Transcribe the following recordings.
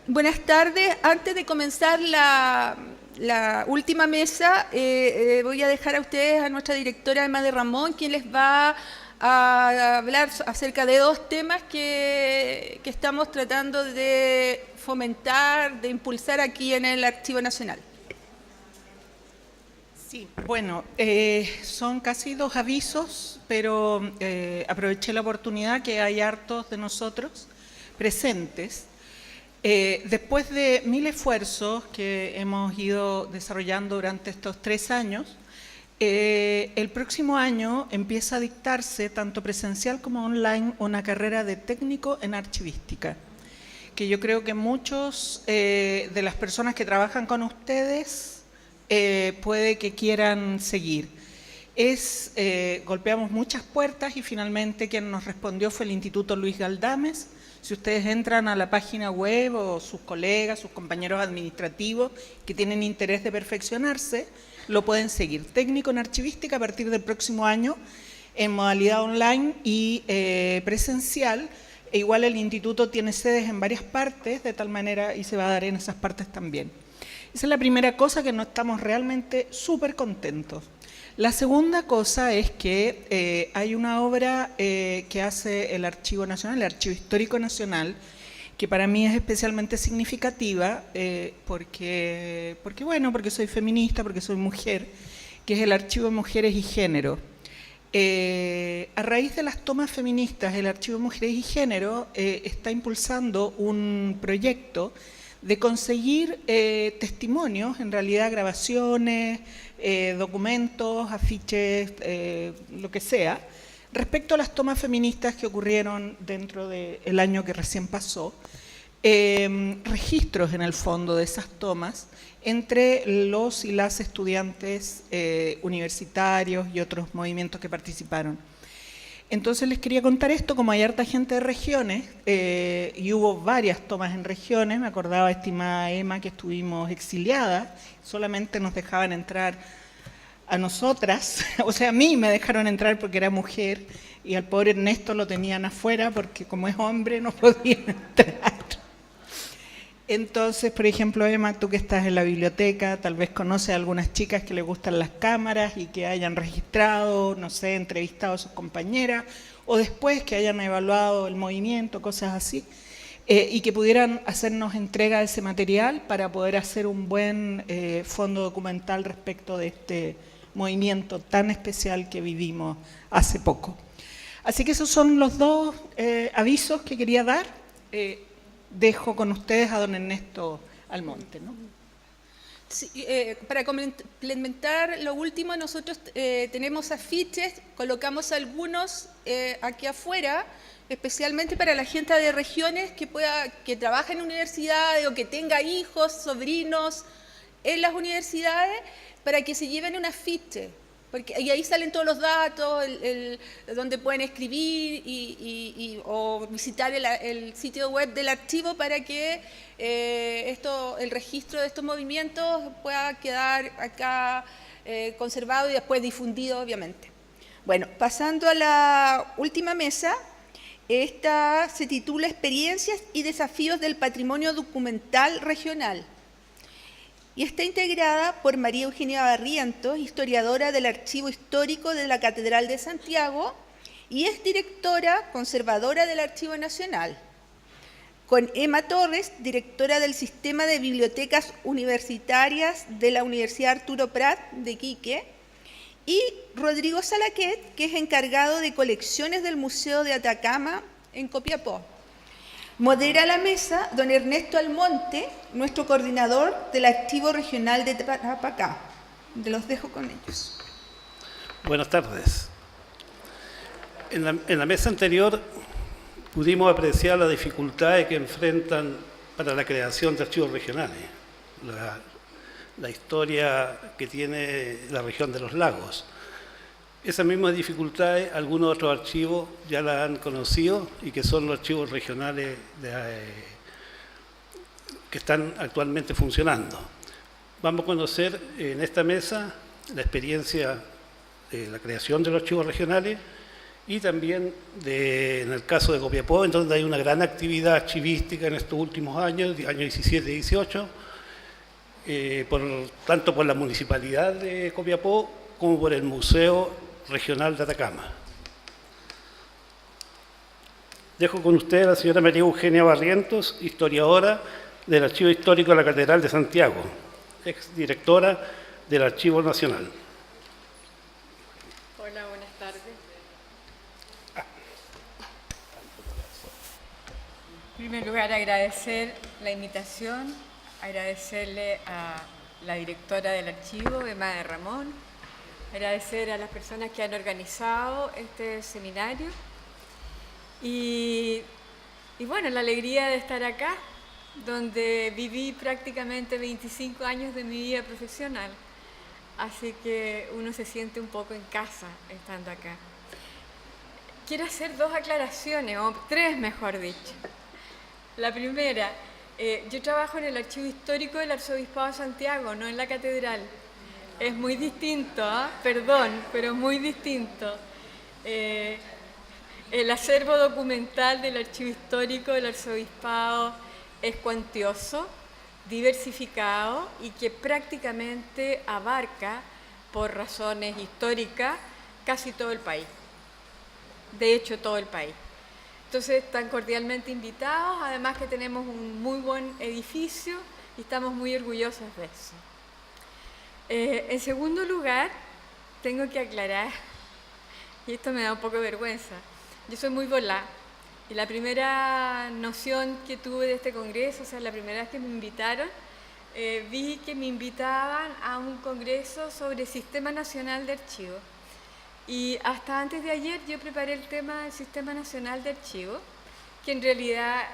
Buenas tardes. Antes de comenzar la última mesa, voy a dejar a ustedes a nuestra directora Emma de Ramón, quien les va a hablar acerca de dos temas que estamos tratando de fomentar, de impulsar aquí en el Archivo Nacional. Sí, bueno, son casi 2 avisos, pero aproveché la oportunidad que hay hartos de nosotros presentes. Después de 1000 esfuerzos que hemos ido desarrollando durante estos 3 años, el próximo año empieza a dictarse, tanto presencial como online, una carrera de técnico en archivística, que yo creo que muchos de las personas que trabajan con ustedes puede que quieran seguir. Golpeamos muchas puertas y finalmente quien nos respondió fue el Instituto Luis Galdames. Si ustedes entran a la página web o sus colegas, sus compañeros administrativos que tienen interés de perfeccionarse, lo pueden seguir. Técnico en archivística a partir del próximo año en modalidad online y presencial. E igual el instituto tiene sedes en varias partes, de tal manera, y se va a dar en esas partes también. Esa es la primera cosa que nos estamos realmente súper contentos. La segunda cosa es que hay una obra que hace el Archivo Nacional, el Archivo Histórico Nacional, que para mí es especialmente significativa porque soy feminista, porque soy mujer, que es el Archivo de Mujeres y Género. A raíz de las tomas feministas, el Archivo de Mujeres y Género está impulsando un proyecto de conseguir testimonios, en realidad grabaciones, documentos, afiches, lo que sea, respecto a las tomas feministas que ocurrieron dentro del año que recién pasó, registros en el fondo de esas tomas entre los y las estudiantes universitarios y otros movimientos que participaron. Entonces les quería contar esto, como hay harta gente de regiones, y hubo varias tomas en regiones, me acordaba, estimada Emma, que estuvimos exiliadas, solamente nos dejaban entrar a nosotras, o sea, a mí me dejaron entrar porque era mujer, y al pobre Ernesto lo tenían afuera porque como es hombre no podía entrar. Entonces, por ejemplo, Emma, tú que estás en la biblioteca, tal vez conoces a algunas chicas que les gustan las cámaras y que hayan registrado, no sé, entrevistado a sus compañeras, o después que hayan evaluado el movimiento, cosas así, y que pudieran hacernos entrega de ese material para poder hacer un buen fondo documental respecto de este movimiento tan especial que vivimos hace poco. Así que esos son los dos avisos que quería dar. Dejo con ustedes a don Ernesto Almonte, ¿no? Sí, para complementar lo último, nosotros tenemos afiches, colocamos algunos aquí afuera, especialmente para la gente de regiones que trabaja en universidades o que tenga hijos, sobrinos en las universidades, para que se lleven un afiche. Y ahí salen todos los datos, donde pueden escribir o visitar el sitio web del archivo para que el registro de estos movimientos pueda quedar acá conservado y después difundido, obviamente. Bueno, pasando a la última mesa, esta se titula Experiencias y desafíos del patrimonio documental regional. Y está integrada por María Eugenia Barrientos, historiadora del Archivo Histórico de la Catedral de Santiago y es directora conservadora del Archivo Nacional, con Emma Torres, directora del Sistema de Bibliotecas Universitarias de la Universidad Arturo Prat de Iquique, y Rodrigo Salaquet, que es encargado de colecciones del Museo de Atacama en Copiapó. Modera la mesa don Ernesto Almonte, nuestro coordinador del Archivo Regional de Tarapacá. Los dejo con ellos. Buenas tardes. En la mesa anterior pudimos apreciar las dificultades que enfrentan para la creación de archivos regionales, la historia que tiene la región de los lagos. Esas mismas dificultades, algunos otros archivos ya las han conocido y que son los archivos regionales que están actualmente funcionando. Vamos a conocer en esta mesa la experiencia de la creación de los archivos regionales y también en el caso de Copiapó, en donde hay una gran actividad archivística en estos últimos años, años 17 y 18, tanto por la Municipalidad de Copiapó como por el Museo Regional de Atacama. Dejo con usted a la señora María Eugenia Barrientos, historiadora del Archivo Histórico de la Catedral de Santiago, exdirectora del Archivo Nacional. Hola, buenas tardes. En primer lugar, agradecer la invitación, agradecerle a la directora del archivo, Emma de Ramón, agradecer a las personas que han organizado este seminario y bueno, la alegría de estar acá, donde viví prácticamente 25 años de mi vida profesional, así que uno se siente un poco en casa estando acá. Quiero hacer dos aclaraciones, o tres mejor dicho. La primera, yo trabajo en el Archivo Histórico del Arzobispado de Santiago, no en la Catedral. Es muy distinto, perdón, pero es muy distinto. El acervo documental del Archivo Histórico del Arzobispado es cuantioso, diversificado y que prácticamente abarca, por razones históricas, casi todo el país. De hecho, todo el país. Entonces, están cordialmente invitados, además que tenemos un muy buen edificio y estamos muy orgullosos de eso. En segundo lugar, tengo que aclarar, y esto me da un poco de vergüenza, yo soy muy volá, y la primera noción que tuve de este congreso, o sea, la primera vez que me invitaron, vi que me invitaban a un congreso sobre Sistema Nacional de Archivos. Y hasta antes de ayer yo preparé el tema del Sistema Nacional de Archivos, que en realidad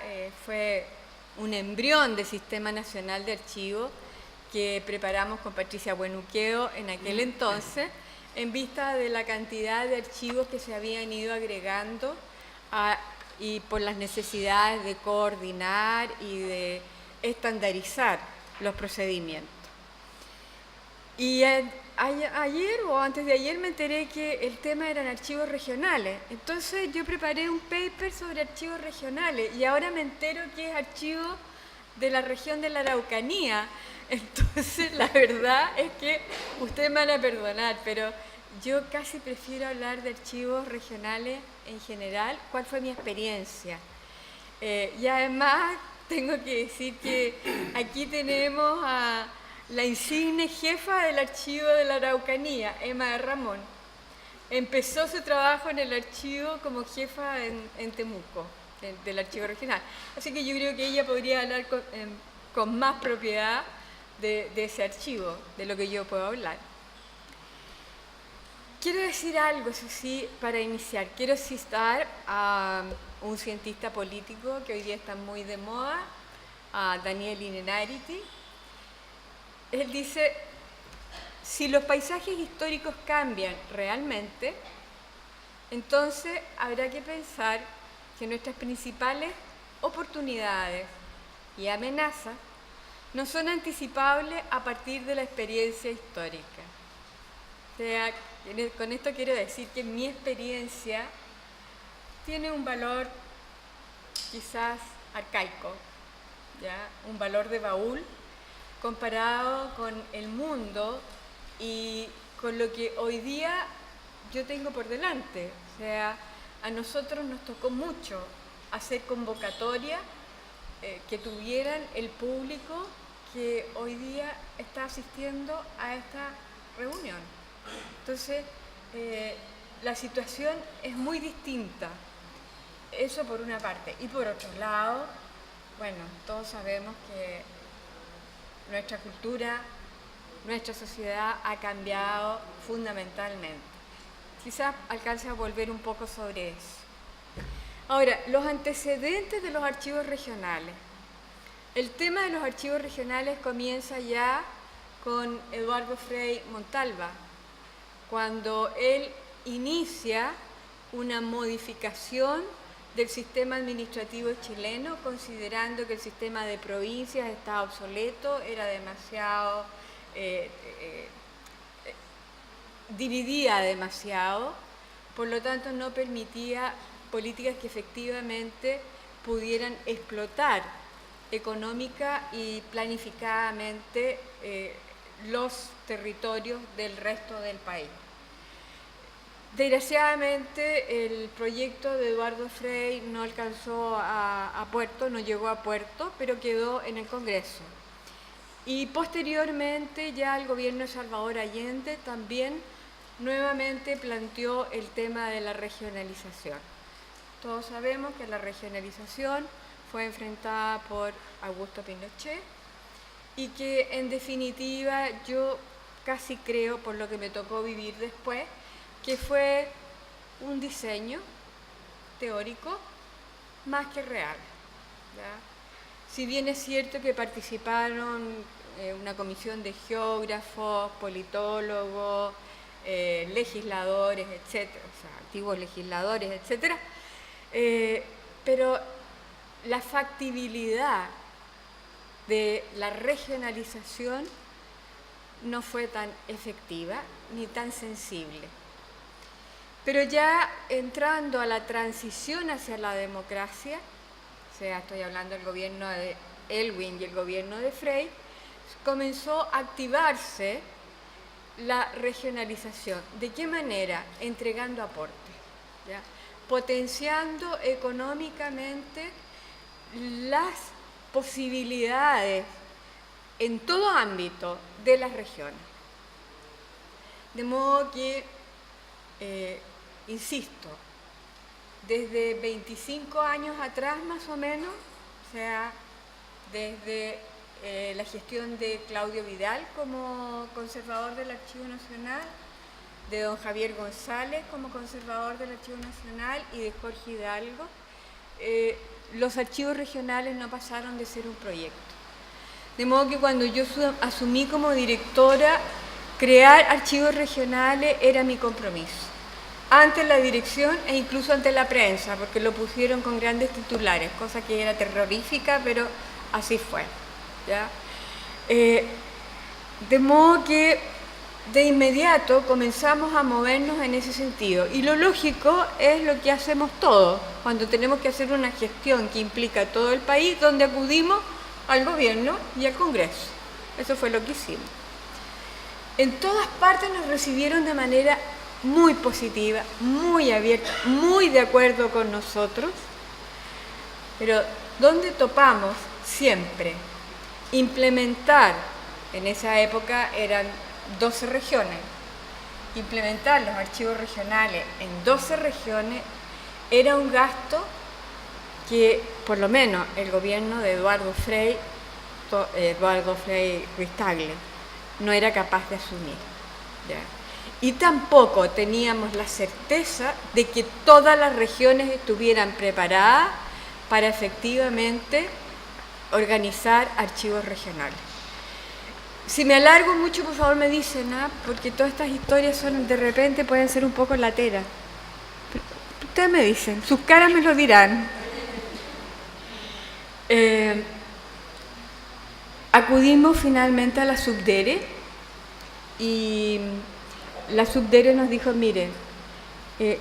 fue un embrión de Sistema Nacional de Archivos que preparamos con Patricia Buenuqueo en aquel entonces, en vista de la cantidad de archivos que se habían ido agregando y por las necesidades de coordinar y de estandarizar los procedimientos. Y ayer o antes de ayer me enteré que el tema eran archivos regionales. Entonces yo preparé un paper sobre archivos regionales y ahora me entero que es archivo de la región de la Araucanía. Entonces la verdad es que ustedes me van a perdonar, pero yo casi prefiero hablar de archivos regionales en general. ¿Cuál fue mi experiencia? Y además tengo que decir que aquí tenemos a la insigne jefa del archivo de la Araucanía, Emma de Ramón. Empezó su trabajo en el archivo como jefa en Temuco, del archivo regional. Así que yo creo que ella podría hablar con más propiedad de ese archivo, de lo que yo puedo hablar. Quiero decir algo, eso sí, para iniciar. Quiero citar a un cientista político que hoy día está muy de moda, a Daniel Innerarity. Él dice, si los paisajes históricos cambian realmente, entonces habrá que pensar que nuestras principales oportunidades y amenazas no son anticipables a partir de la experiencia histórica. O sea, con esto quiero decir que mi experiencia tiene un valor quizás arcaico, ¿ya? Un valor de baúl, comparado con el mundo y con lo que hoy día yo tengo por delante. O sea, a nosotros nos tocó mucho hacer convocatorias que tuvieran el público que hoy día está asistiendo a esta reunión. Entonces, la situación es muy distinta. Eso por una parte. Y por otro lado, bueno, todos sabemos que nuestra cultura, nuestra sociedad ha cambiado fundamentalmente. Quizás alcance a volver un poco sobre eso. Ahora, los antecedentes de los archivos regionales. El tema de los archivos regionales comienza ya con Eduardo Frei Montalva, cuando él inicia una modificación del sistema administrativo chileno, considerando que el sistema de provincias estaba obsoleto, era demasiado, dividía demasiado, por lo tanto no permitía políticas que efectivamente pudieran explotar económica y planificadamente los territorios del resto del país. Desgraciadamente el proyecto de Eduardo Frei no alcanzó a puerto, no llegó a puerto, pero quedó en el Congreso. Y posteriormente ya el gobierno de Salvador Allende también nuevamente planteó el tema de la regionalización. Todos sabemos que la regionalización fue enfrentada por Augusto Pinochet y que en definitiva yo casi creo, por lo que me tocó vivir después, que fue un diseño teórico más que real, ¿ya? Si bien es cierto que participaron una comisión de geógrafos, politólogos, legisladores, etcétera, o sea, antiguos legisladores, etcétera, pero la factibilidad de la regionalización no fue tan efectiva ni tan sensible. Pero ya entrando a la transición hacia la democracia, o sea, estoy hablando del gobierno de Elwin y el gobierno de Frei, comenzó a activarse la regionalización. ¿De qué manera? Entregando aportes, ¿ya? Potenciando económicamente las posibilidades en todo ámbito de las regiones. De modo que, insisto, desde 25 años atrás más o menos, o sea, desde la gestión de Claudio Vidal como conservador del Archivo Nacional, de don Javier González como conservador del Archivo Nacional y de Jorge Hidalgo, los archivos regionales no pasaron de ser un proyecto. De modo que cuando yo asumí como directora, crear archivos regionales era mi compromiso, ante la dirección e incluso ante la prensa, porque lo pusieron con grandes titulares, cosa que era terrorífica, pero así fue, ¿ya? De modo que de inmediato comenzamos a movernos en ese sentido. Y lo lógico es lo que hacemos todos, cuando tenemos que hacer una gestión que implica todo el país, donde acudimos al gobierno y al Congreso. Eso fue lo que hicimos. En todas partes nos recibieron de manera muy positiva, muy abierta, muy de acuerdo con nosotros, pero ¿dónde topamos siempre? Implementar, en esa época eran 12 regiones, implementar los archivos regionales en 12 regiones era un gasto que por lo menos el gobierno de Eduardo Frei Ruiz Tagle no era capaz de asumir, ¿ya? Y tampoco teníamos la certeza de que todas las regiones estuvieran preparadas para efectivamente organizar archivos regionales. Si me alargo mucho, por favor me dicen, porque todas estas historias son, de repente pueden ser un poco lateras. Pero ustedes me dicen, sus caras me lo dirán. Acudimos finalmente a la Subdere y la Subdere nos dijo, miren,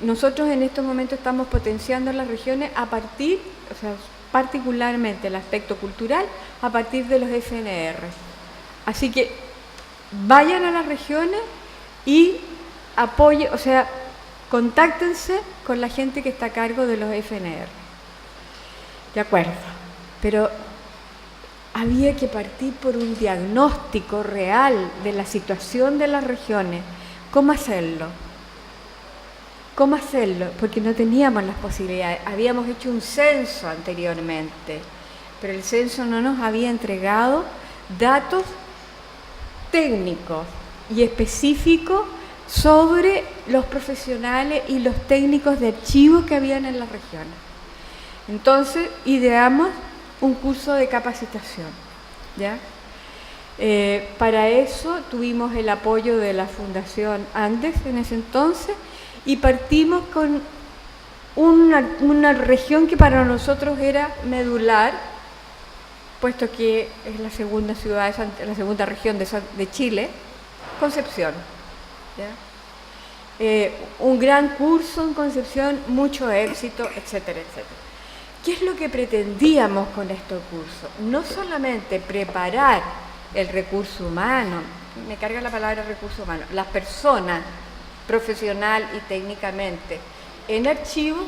nosotros en estos momentos estamos potenciando las regiones a partir, o sea, particularmente el aspecto cultural, a partir de los FNR. Así que vayan a las regiones y apoyen, o sea, contáctense con la gente que está a cargo de los FNR. De acuerdo, pero había que partir por un diagnóstico real de la situación de las regiones. ¿Cómo hacerlo? ¿Cómo hacerlo? Porque no teníamos las posibilidades. Habíamos hecho un censo anteriormente, pero el censo no nos había entregado datos técnicos y específicos sobre los profesionales y los técnicos de archivos que habían en las regiones. Entonces, ideamos un curso de capacitación, ¿ya? Para eso tuvimos el apoyo de la Fundación Andes en ese entonces y partimos con una región que para nosotros era medular, puesto que es la segunda ciudad, la segunda región de Chile, Concepción, ¿ya? un gran curso en Concepción, mucho éxito, etcétera, etcétera. ¿Qué es lo que pretendíamos con este curso? No solamente preparar el recurso humano, me carga la palabra recurso humano, las personas profesional y técnicamente en archivo,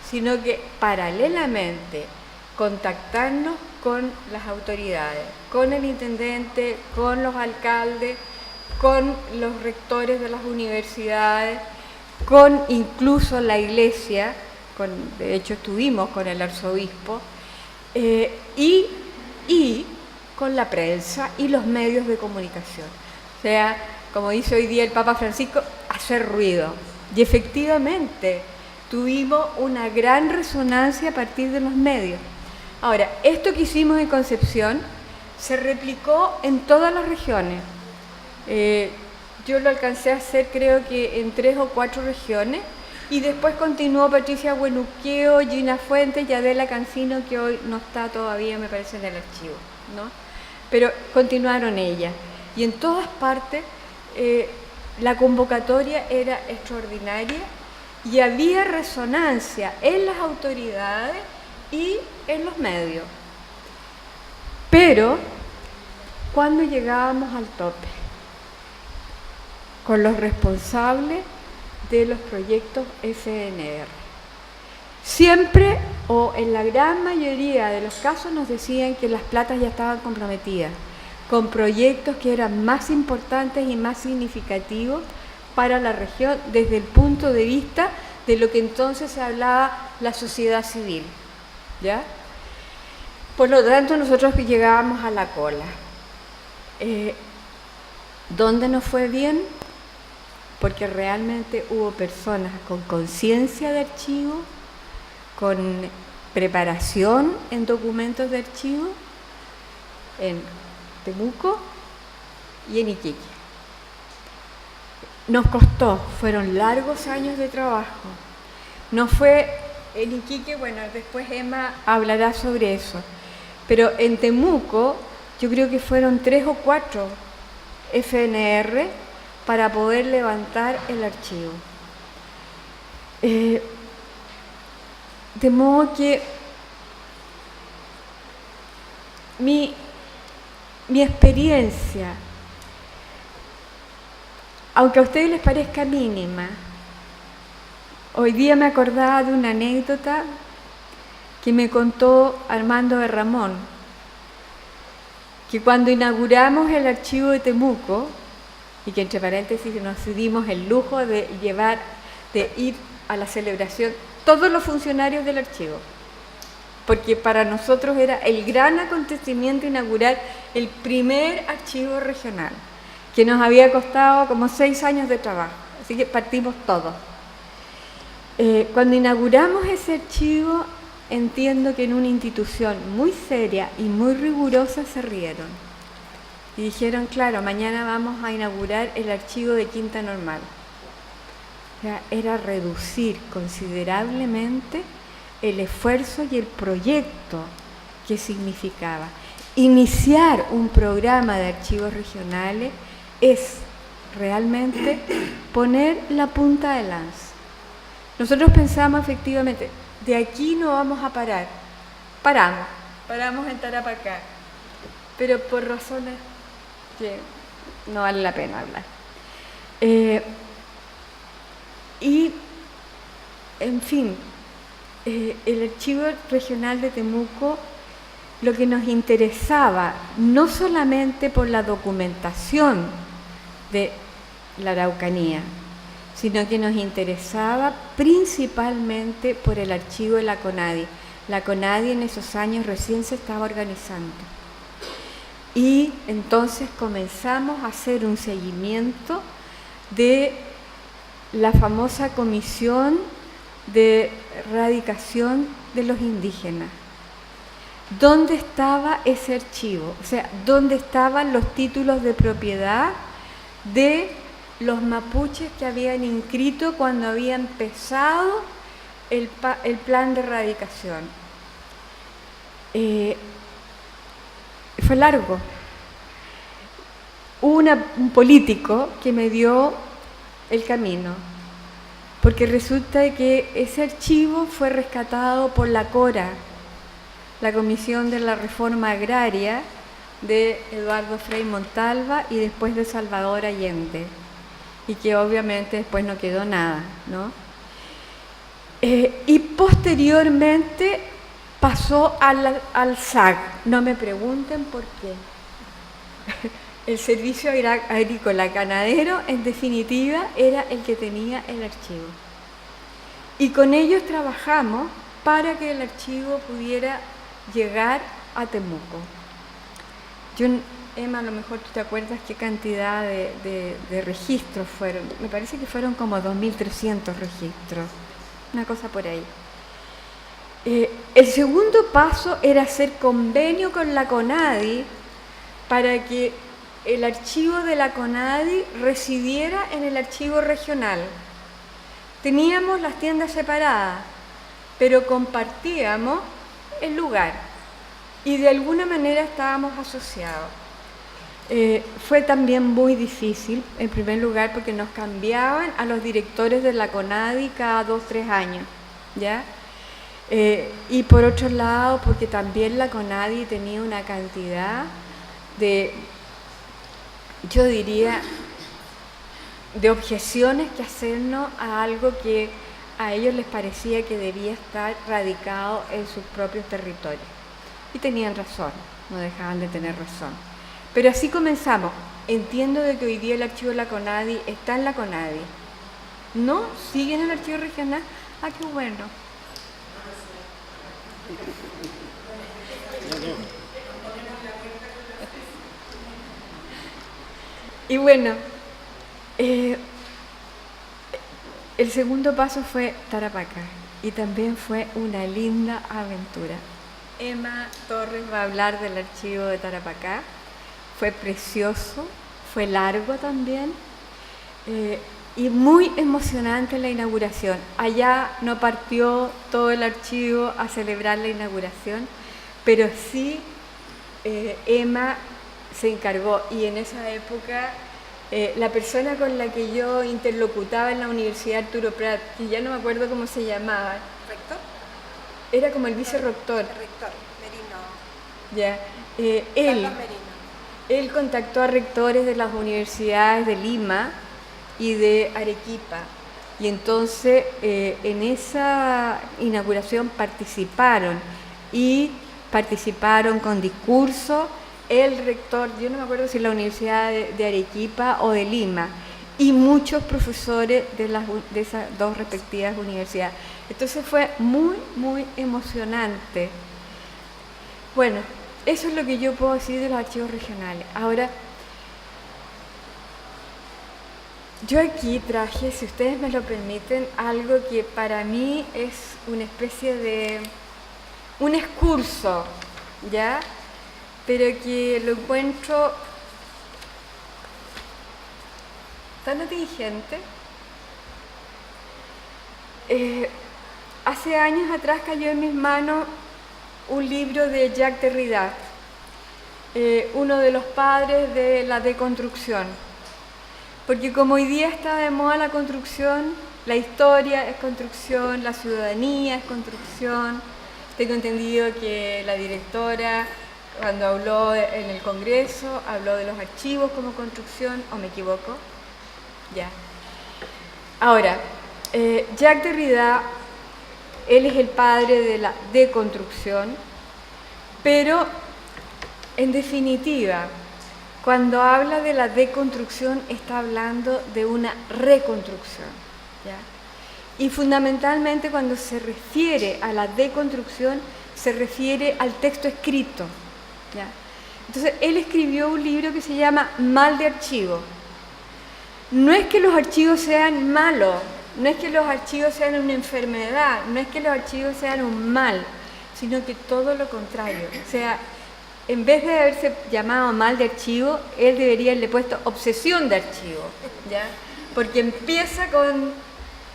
sino que paralelamente contactarnos con las autoridades, con el intendente, con los alcaldes, con los rectores de las universidades, con incluso la iglesia, de hecho estuvimos con el arzobispo, y con la prensa y los medios de comunicación. O sea, como dice hoy día el Papa Francisco, hacer ruido. Y efectivamente tuvimos una gran resonancia a partir de los medios. Ahora, esto que hicimos en Concepción se replicó en todas las regiones. Yo lo alcancé a hacer creo que en 3 o 4 regiones, y después continuó Patricia Buenuqueo, Gina Fuentes y Adela Cancino, que hoy no está todavía, me parece, en el archivo, ¿no? Pero continuaron ellas. Y en todas partes la convocatoria era extraordinaria y había resonancia en las autoridades y en los medios. Pero cuando llegábamos al tope, con los responsables de los proyectos FNR, siempre o en la gran mayoría de los casos nos decían que las platas ya estaban comprometidas con proyectos que eran más importantes y más significativos para la región desde el punto de vista de lo que entonces se hablaba la sociedad civil, ¿ya? Por lo tanto, nosotros llegábamos a la cola. ¿Dónde nos fue bien? Porque realmente hubo personas con conciencia de archivo, con preparación en documentos de archivo, en Temuco y en Iquique. Nos costó, fueron largos años de trabajo. No fue en Iquique, bueno, después Emma hablará sobre eso, pero en Temuco yo creo que fueron 3 o 4 FNR para poder levantar el archivo. De modo que mi experiencia, aunque a ustedes les parezca mínima, hoy día me acordaba de una anécdota que me contó Armando de Ramón, que cuando inauguramos el archivo de Temuco, y que entre paréntesis nos dimos el lujo de ir a la celebración todos los funcionarios del archivo, porque para nosotros era el gran acontecimiento inaugurar el primer archivo regional, que nos había costado como 6 años de trabajo, así que partimos todos. Cuando inauguramos ese archivo, entiendo que en una institución muy seria y muy rigurosa se rieron y dijeron, claro, mañana vamos a inaugurar el archivo de Quinta Normal. O sea, era reducir considerablemente el esfuerzo y el proyecto que significaba. Iniciar un programa de archivos regionales es realmente poner la punta de lanza. Nosotros pensamos efectivamente, de aquí no vamos a parar. Paramos en Tarapacá, pero por razones que no vale la pena hablar. Y, en fin, el Archivo Regional de Temuco, lo que nos interesaba, no solamente por la documentación de la Araucanía, sino que nos interesaba principalmente por el archivo de la CONADI. La CONADI en esos años recién se estaba organizando. Y entonces comenzamos a hacer un seguimiento de la famosa Comisión de Erradicación de los Indígenas. ¿Dónde estaba ese archivo? O sea, ¿dónde estaban los títulos de propiedad de los mapuches que habían inscrito cuando había empezado el plan de erradicación? Fue largo. Hubo un político que me dio el camino, porque resulta que ese archivo fue rescatado por la CORA, la Comisión de la Reforma Agraria de Eduardo Frei Montalva y después de Salvador Allende, y que obviamente después no quedó nada, ¿no? Y posteriormente pasó al SAG, no me pregunten por qué. El Servicio Agrícola Ganadero, en definitiva, era el que tenía el archivo. Y con ellos trabajamos para que el archivo pudiera llegar a Temuco. Emma, a lo mejor tú te acuerdas qué cantidad de registros fueron. Me parece que fueron como 2.300 registros, una cosa por ahí. El segundo paso era hacer convenio con la CONADI para que el archivo de la CONADI residiera en el archivo regional. Teníamos las tiendas separadas, pero compartíamos el lugar y de alguna manera estábamos asociados. Fue también muy difícil, en primer lugar, porque nos cambiaban a los directores de la CONADI cada 2 o 3 años, ¿ya? Y por otro lado, porque también la CONADI tenía una cantidad de, yo diría, de objeciones que hacernos a algo que a ellos les parecía que debía estar radicado en sus propios territorios. Y tenían razón, no dejaban de tener razón. Pero así comenzamos. Entiendo de que hoy día el archivo de la CONADI está en la CONADI. ¿No? ¿Sigue en el archivo regional? Ah, qué bueno. Y bueno, el segundo paso fue Tarapacá y también fue una linda aventura. Emma Torres va a hablar del archivo de Tarapacá. Fue precioso, fue largo también y muy emocionante la inauguración. Allá no partió todo el archivo a celebrar la inauguración, pero sí Emma se encargó, y en esa época la persona con la que yo interlocutaba en la Universidad Arturo Prat, que ya no me acuerdo cómo se llamaba. ¿Rector? Era como el vicerrector. Rector, Merino. Ya, Carlos Merino. él contactó a rectores de las universidades de Lima y de Arequipa. Y entonces en esa inauguración participaron con discurso el rector, yo no me acuerdo si la Universidad de Arequipa o de Lima, y muchos profesores de esas dos respectivas universidades. Entonces fue muy, muy emocionante. Bueno, eso es lo que yo puedo decir de los archivos regionales. Ahora, yo aquí traje, si ustedes me lo permiten, algo que para mí es una especie de un excurso, ¿ya? Pero que lo encuentro tan atingente. Hace años atrás cayó en mis manos un libro de Jacques Derrida, uno de los padres de la deconstrucción. Porque como hoy día está de moda la construcción, la historia es construcción, la ciudadanía es construcción. Tengo entendido que la directora, cuando habló en el Congreso, habló de los archivos como construcción, ¿o me equivoco? Ya. Ahora, Jacques Derrida, él es el padre de la deconstrucción, pero en definitiva, cuando habla de la deconstrucción está hablando de una reconstrucción, ¿ya? Y fundamentalmente cuando se refiere a la deconstrucción se refiere al texto escrito, ¿ya? Entonces él escribió un libro que se llama Mal de Archivo. No es que los archivos sean malos, no es que los archivos sean una enfermedad, no es que los archivos sean un mal, sino que todo lo contrario. O sea, en vez de haberse llamado mal de archivo, él debería haberle puesto obsesión de archivo, ¿ya? Porque empieza con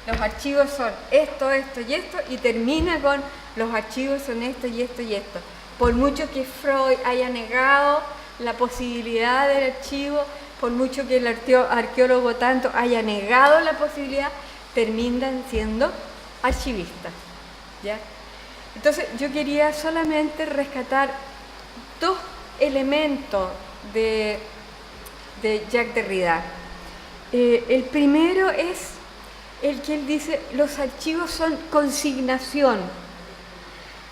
los archivos son esto, esto y esto, y termina con los archivos son esto y esto y esto. Por mucho que Freud haya negado la posibilidad del archivo, por mucho que el arqueólogo tanto haya negado la posibilidad, terminan siendo archivistas, ¿ya? Entonces yo quería solamente rescatar dos elementos de Jacques Derrida. El primero es el que él dice, los archivos son consignación.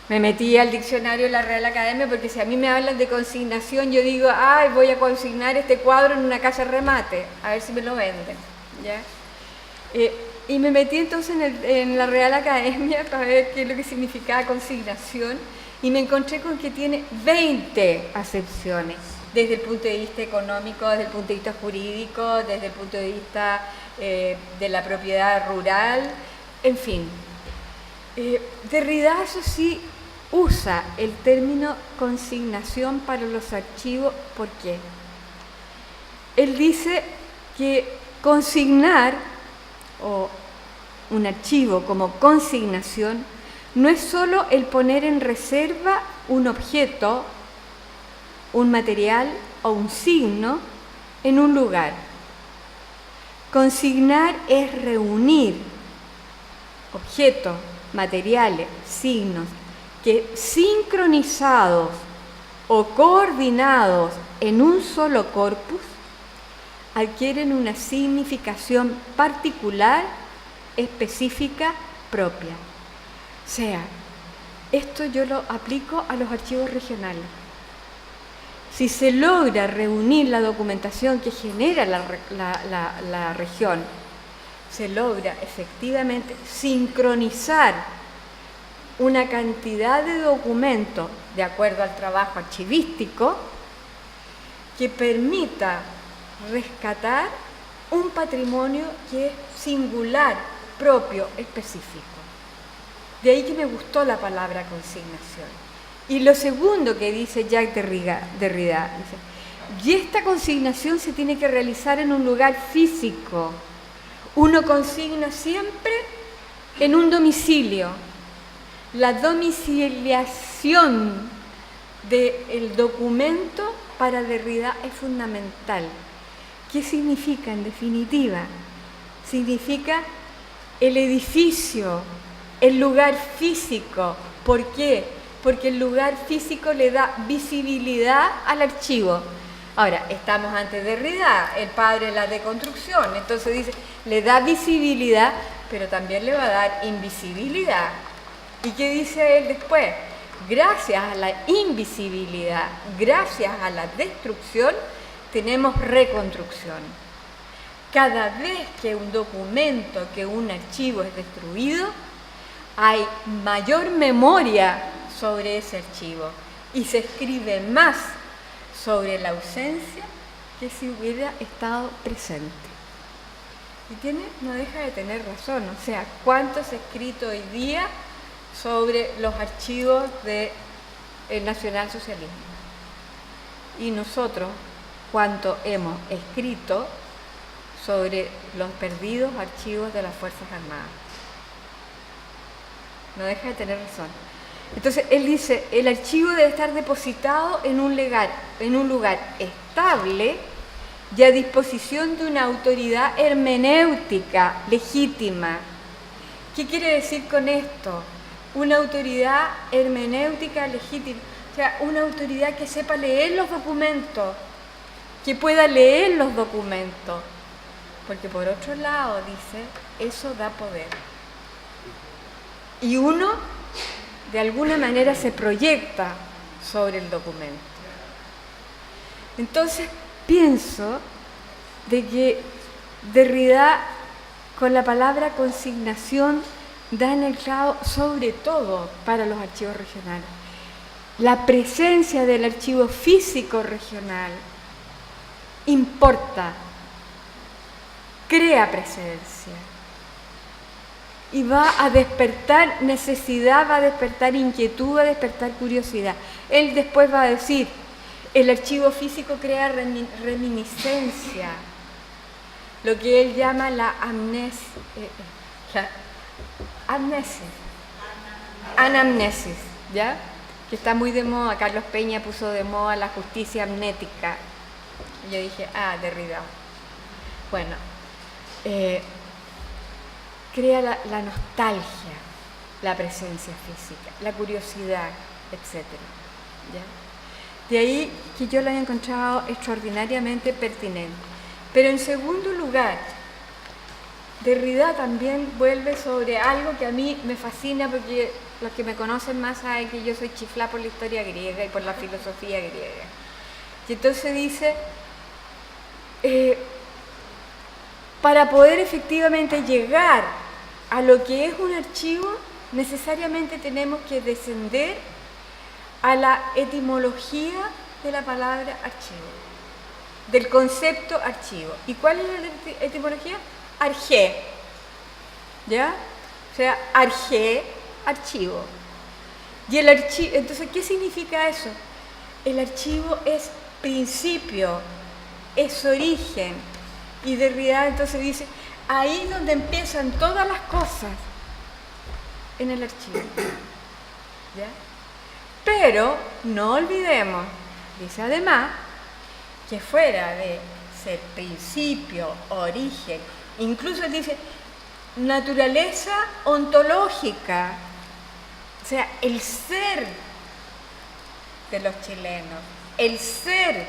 Me metí al diccionario de la Real Academia porque si a mí me hablan de consignación, yo digo, ay, voy a consignar este cuadro en una casa de remate, a ver si me lo venden, ¿ya? Y me metí entonces en la Real Academia para ver qué es lo que significaba consignación y me encontré con que tiene 20 acepciones, desde el punto de vista económico, desde el punto de vista jurídico, desde el punto de vista de la propiedad rural, en fin. Derrida, eso sí, usa el término consignación para los archivos. ¿Por qué? Él dice que consignar o un archivo como consignación no es solo el poner en reserva un objeto, un material o un signo en un lugar. Consignar es reunir objetos, materiales, signos que sincronizados o coordinados en un solo corpus adquieren una significación particular, específica, propia. O sea, esto yo lo aplico a los archivos regionales. Si se logra reunir la documentación que genera la región, se logra efectivamente sincronizar una cantidad de documentos de acuerdo al trabajo archivístico que permita rescatar un patrimonio que es singular, propio, específico. De ahí que me gustó la palabra consignación. Y lo segundo que dice Jacques Derrida, dice, y esta consignación se tiene que realizar en un lugar físico. Uno consigna siempre en un domicilio. La domiciliación del documento para Derrida es fundamental. ¿Qué significa en definitiva? Significa el edificio, el lugar físico. ¿Por qué? Porque el lugar físico le da visibilidad al archivo. Ahora, estamos ante Derrida, el padre de la deconstrucción, entonces dice, le da visibilidad, pero también le va a dar invisibilidad. ¿Y qué dice él después? Gracias a la invisibilidad, gracias a la destrucción, tenemos reconstrucción. Cada vez que un documento, que un archivo es destruido, hay mayor memoria sobre ese archivo y se escribe más sobre la ausencia que si hubiera estado presente. Y no deja de tener razón, o sea, ¿cuánto se ha escrito hoy día sobre los archivos del nacionalsocialismo? Y nosotros, ¿cuánto hemos escrito sobre los perdidos archivos de las Fuerzas Armadas? No deja de tener razón. Entonces, él dice, el archivo debe estar depositado en un lugar estable y a disposición de una autoridad hermenéutica legítima. ¿Qué quiere decir con esto? Una autoridad hermenéutica legítima, o sea, una autoridad que sepa leer los documentos, que pueda leer los documentos, porque por otro lado, dice, eso da poder. Y uno, de alguna manera, se proyecta sobre el documento. Entonces, pienso de que Derrida, con la palabra consignación, da en el clavo sobre todo para los archivos regionales. La presencia del archivo físico regional importa, crea presencia y va a despertar necesidad, va a despertar inquietud, va a despertar curiosidad. Él después va a decir, el archivo físico crea reminiscencia, lo que él llama la anamnesis, ¿ya? Que está muy de moda. Carlos Peña puso de moda la justicia amnética. Y yo dije, Derrida. Bueno, crea la nostalgia, la presencia física, la curiosidad, etc. ¿Ya? De ahí que yo la he encontrado extraordinariamente pertinente. Pero en segundo lugar, Derrida también vuelve sobre algo que a mí me fascina, porque los que me conocen más saben que yo soy chiflá por la historia griega y por la filosofía griega. Y entonces dice, para poder efectivamente llegar a lo que es un archivo, necesariamente tenemos que descender a la etimología de la palabra archivo, del concepto archivo. ¿Y cuál es la etimología? Arjé, ¿ya? O sea, arjé, archivo. Y el archivo, entonces, ¿qué significa eso? El archivo es principio, es origen. Y Derrida entonces dice, ahí es donde empiezan todas las cosas, en el archivo. ¿Ya? Pero no olvidemos, dice además, que fuera de ser principio, origen, incluso dice naturaleza ontológica, o sea, el ser de los chilenos, el ser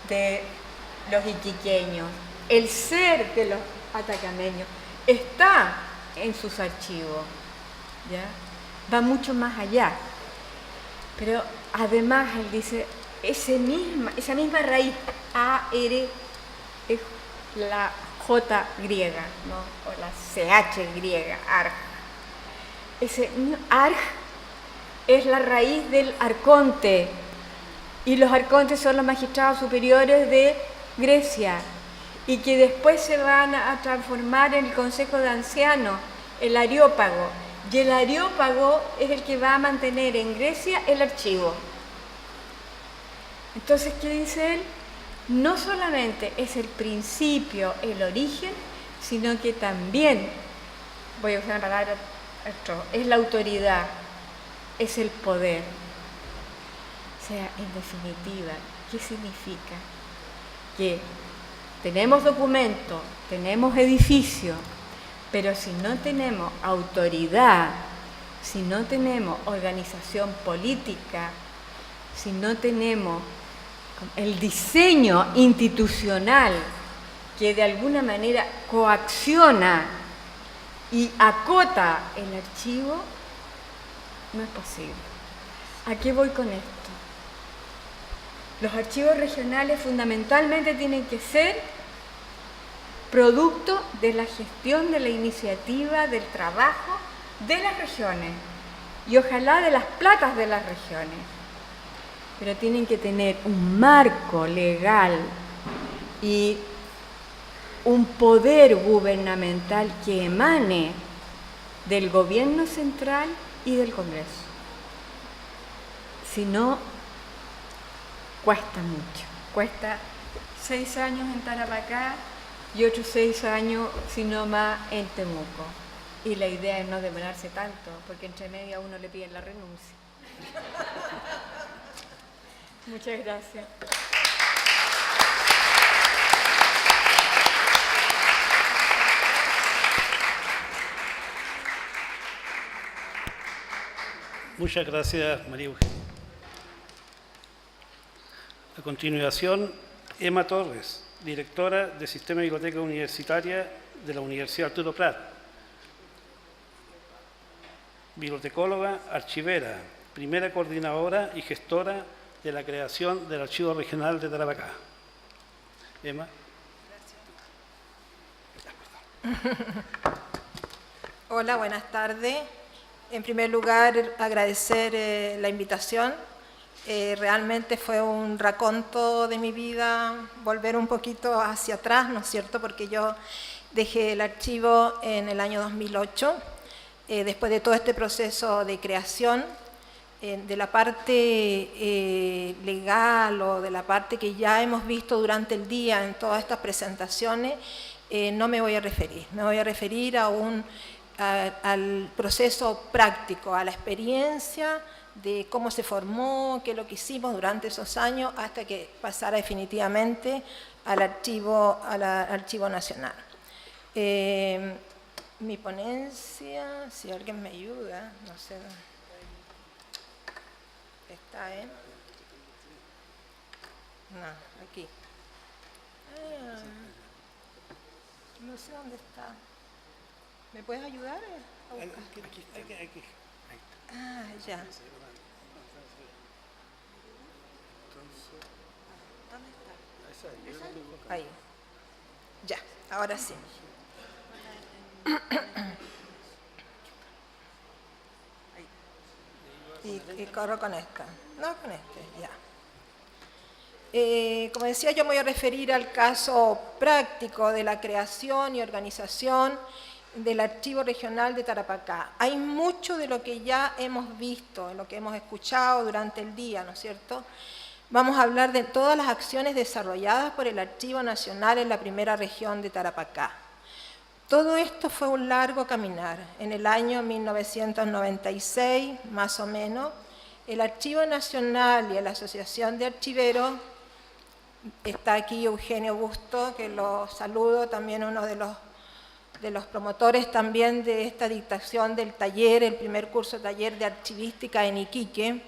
de los iquiqueños, el ser de los atacameños, está en sus archivos, ¿ya? Va mucho más allá. Pero además él dice, esa misma raíz, A-R, es la J griega, ¿no? O la CH griega, arg. Ese arg es la raíz del arconte, y los arcontes son los magistrados superiores de Grecia, y que después se van a transformar en el Consejo de Ancianos, el Areópago. Y el Areópago es el que va a mantener en Grecia el archivo. Entonces, ¿qué dice él? No solamente es el principio, el origen, sino que también, voy a usar una palabra, es la autoridad, es el poder. O sea, en definitiva, ¿qué significa? Que tenemos documentos, tenemos edificios, pero si no tenemos autoridad, si no tenemos organización política, si no tenemos el diseño institucional que de alguna manera coacciona y acota el archivo, no es posible. ¿A qué voy con esto? Los archivos regionales fundamentalmente tienen que ser producto de la gestión, de la iniciativa, del trabajo de las regiones y ojalá de las platas de las regiones. Pero tienen que tener un marco legal y un poder gubernamental que emane del gobierno central y del Congreso. Si no, cuesta mucho. Cuesta 6 años en Tarapacá y otros 6 años, si no más, en Temuco. Y la idea es no demorarse tanto, porque entre medio a uno le piden la renuncia. Muchas gracias. Muchas gracias, María Eugenia. A continuación, Emma Torres, directora del Sistema de Biblioteca Universitaria de la Universidad Arturo Prat, bibliotecóloga, archivera, primera coordinadora y gestora de la creación del Archivo Regional de Tarapacá. Emma. Hola, buenas tardes. En primer lugar, agradecer la invitación. Realmente fue un raconto de mi vida, volver un poquito hacia atrás, ¿no es cierto? Porque yo dejé el archivo en el año 2008, después de todo este proceso de creación, de la parte legal o de la parte que ya hemos visto durante el día en todas estas presentaciones, no me voy a referir. Me voy a referir al proceso práctico, a la experiencia de cómo se formó, qué es lo que hicimos durante esos años hasta que pasara definitivamente al Archivo Nacional. Mi ponencia, si alguien me ayuda, no sé. Está, No, aquí. No sé dónde está. ¿Me puedes ayudar a buscar? Aquí. Ah, ya. ¿Dónde está? Ahí. Ya, ahora sí. Y corro con esta. No, con este, ya. Como decía, yo me voy a referir al caso práctico de la creación y organización del Archivo Regional de Tarapacá. Hay mucho de lo que ya hemos visto, de lo que hemos escuchado durante el día, ¿no es cierto? Vamos a hablar de todas las acciones desarrolladas por el Archivo Nacional en la primera región de Tarapacá. Todo esto fue un largo caminar. En el año 1996, más o menos, el Archivo Nacional y la Asociación de Archiveros, está aquí Eugenio Busto, que lo saludo, también uno de los promotores también de esta dictación del taller, el primer curso taller de archivística en Iquique.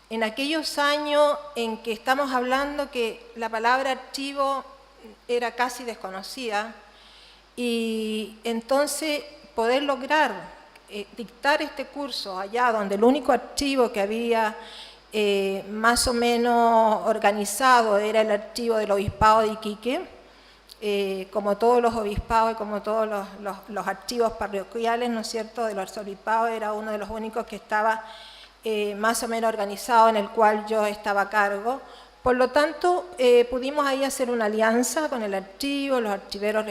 En aquellos años en que estamos hablando que la palabra archivo era casi desconocida, y entonces poder lograr dictar este curso allá donde el único archivo que había más o menos organizado era el archivo del Obispado de Iquique, como todos los obispados y como todos los archivos parroquiales, ¿no es cierto?, del arzobispado, era uno de los únicos que estaba más o menos organizado, en el cual yo estaba a cargo. Por lo tanto, pudimos ahí hacer una alianza con el archivo, los archiveros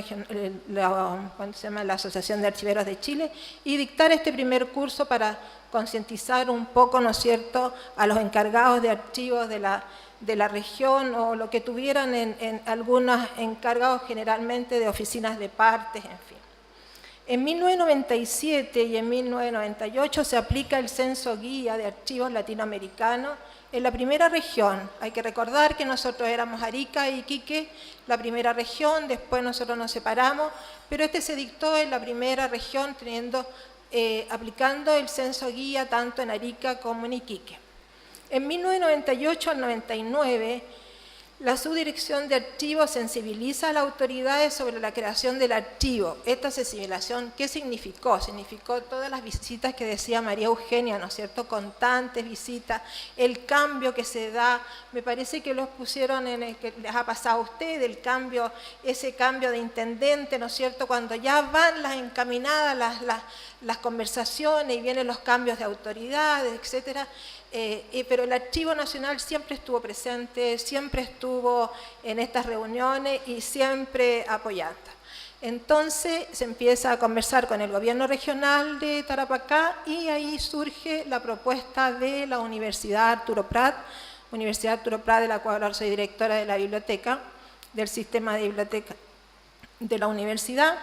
la Asociación de Archiveros de Chile, y dictar este primer curso para concientizar un poco, ¿no es cierto?, a los encargados de archivos de la región, o lo que tuvieran en algunos encargados generalmente de oficinas de partes, en fin. En 1997 y en 1998 se aplica el Censo Guía de Archivos Latinoamericanos en la primera región. Hay que recordar que nosotros éramos Arica y Iquique, la primera región, después nosotros nos separamos, pero este se dictó en la primera región aplicando el Censo Guía tanto en Arica como en Iquique. En 1998 al 99, la Subdirección de Archivos sensibiliza a las autoridades sobre la creación del archivo. Esta sensibilización, ¿qué significó? Significó todas las visitas que decía María Eugenia, ¿no es cierto?, constantes visitas, el cambio que se da, me parece que los pusieron en el que les ha pasado a ustedes, el cambio, ese cambio de intendente, ¿no es cierto?, cuando ya van las encaminadas, las conversaciones y vienen los cambios de autoridades, etcétera. Pero el Archivo Nacional siempre estuvo presente, siempre estuvo en estas reuniones y siempre apoyando. Entonces se empieza a conversar con el gobierno regional de Tarapacá y ahí surge la propuesta de la Universidad Arturo Prat, de la cual ahora soy directora de la biblioteca, del sistema de biblioteca de la universidad,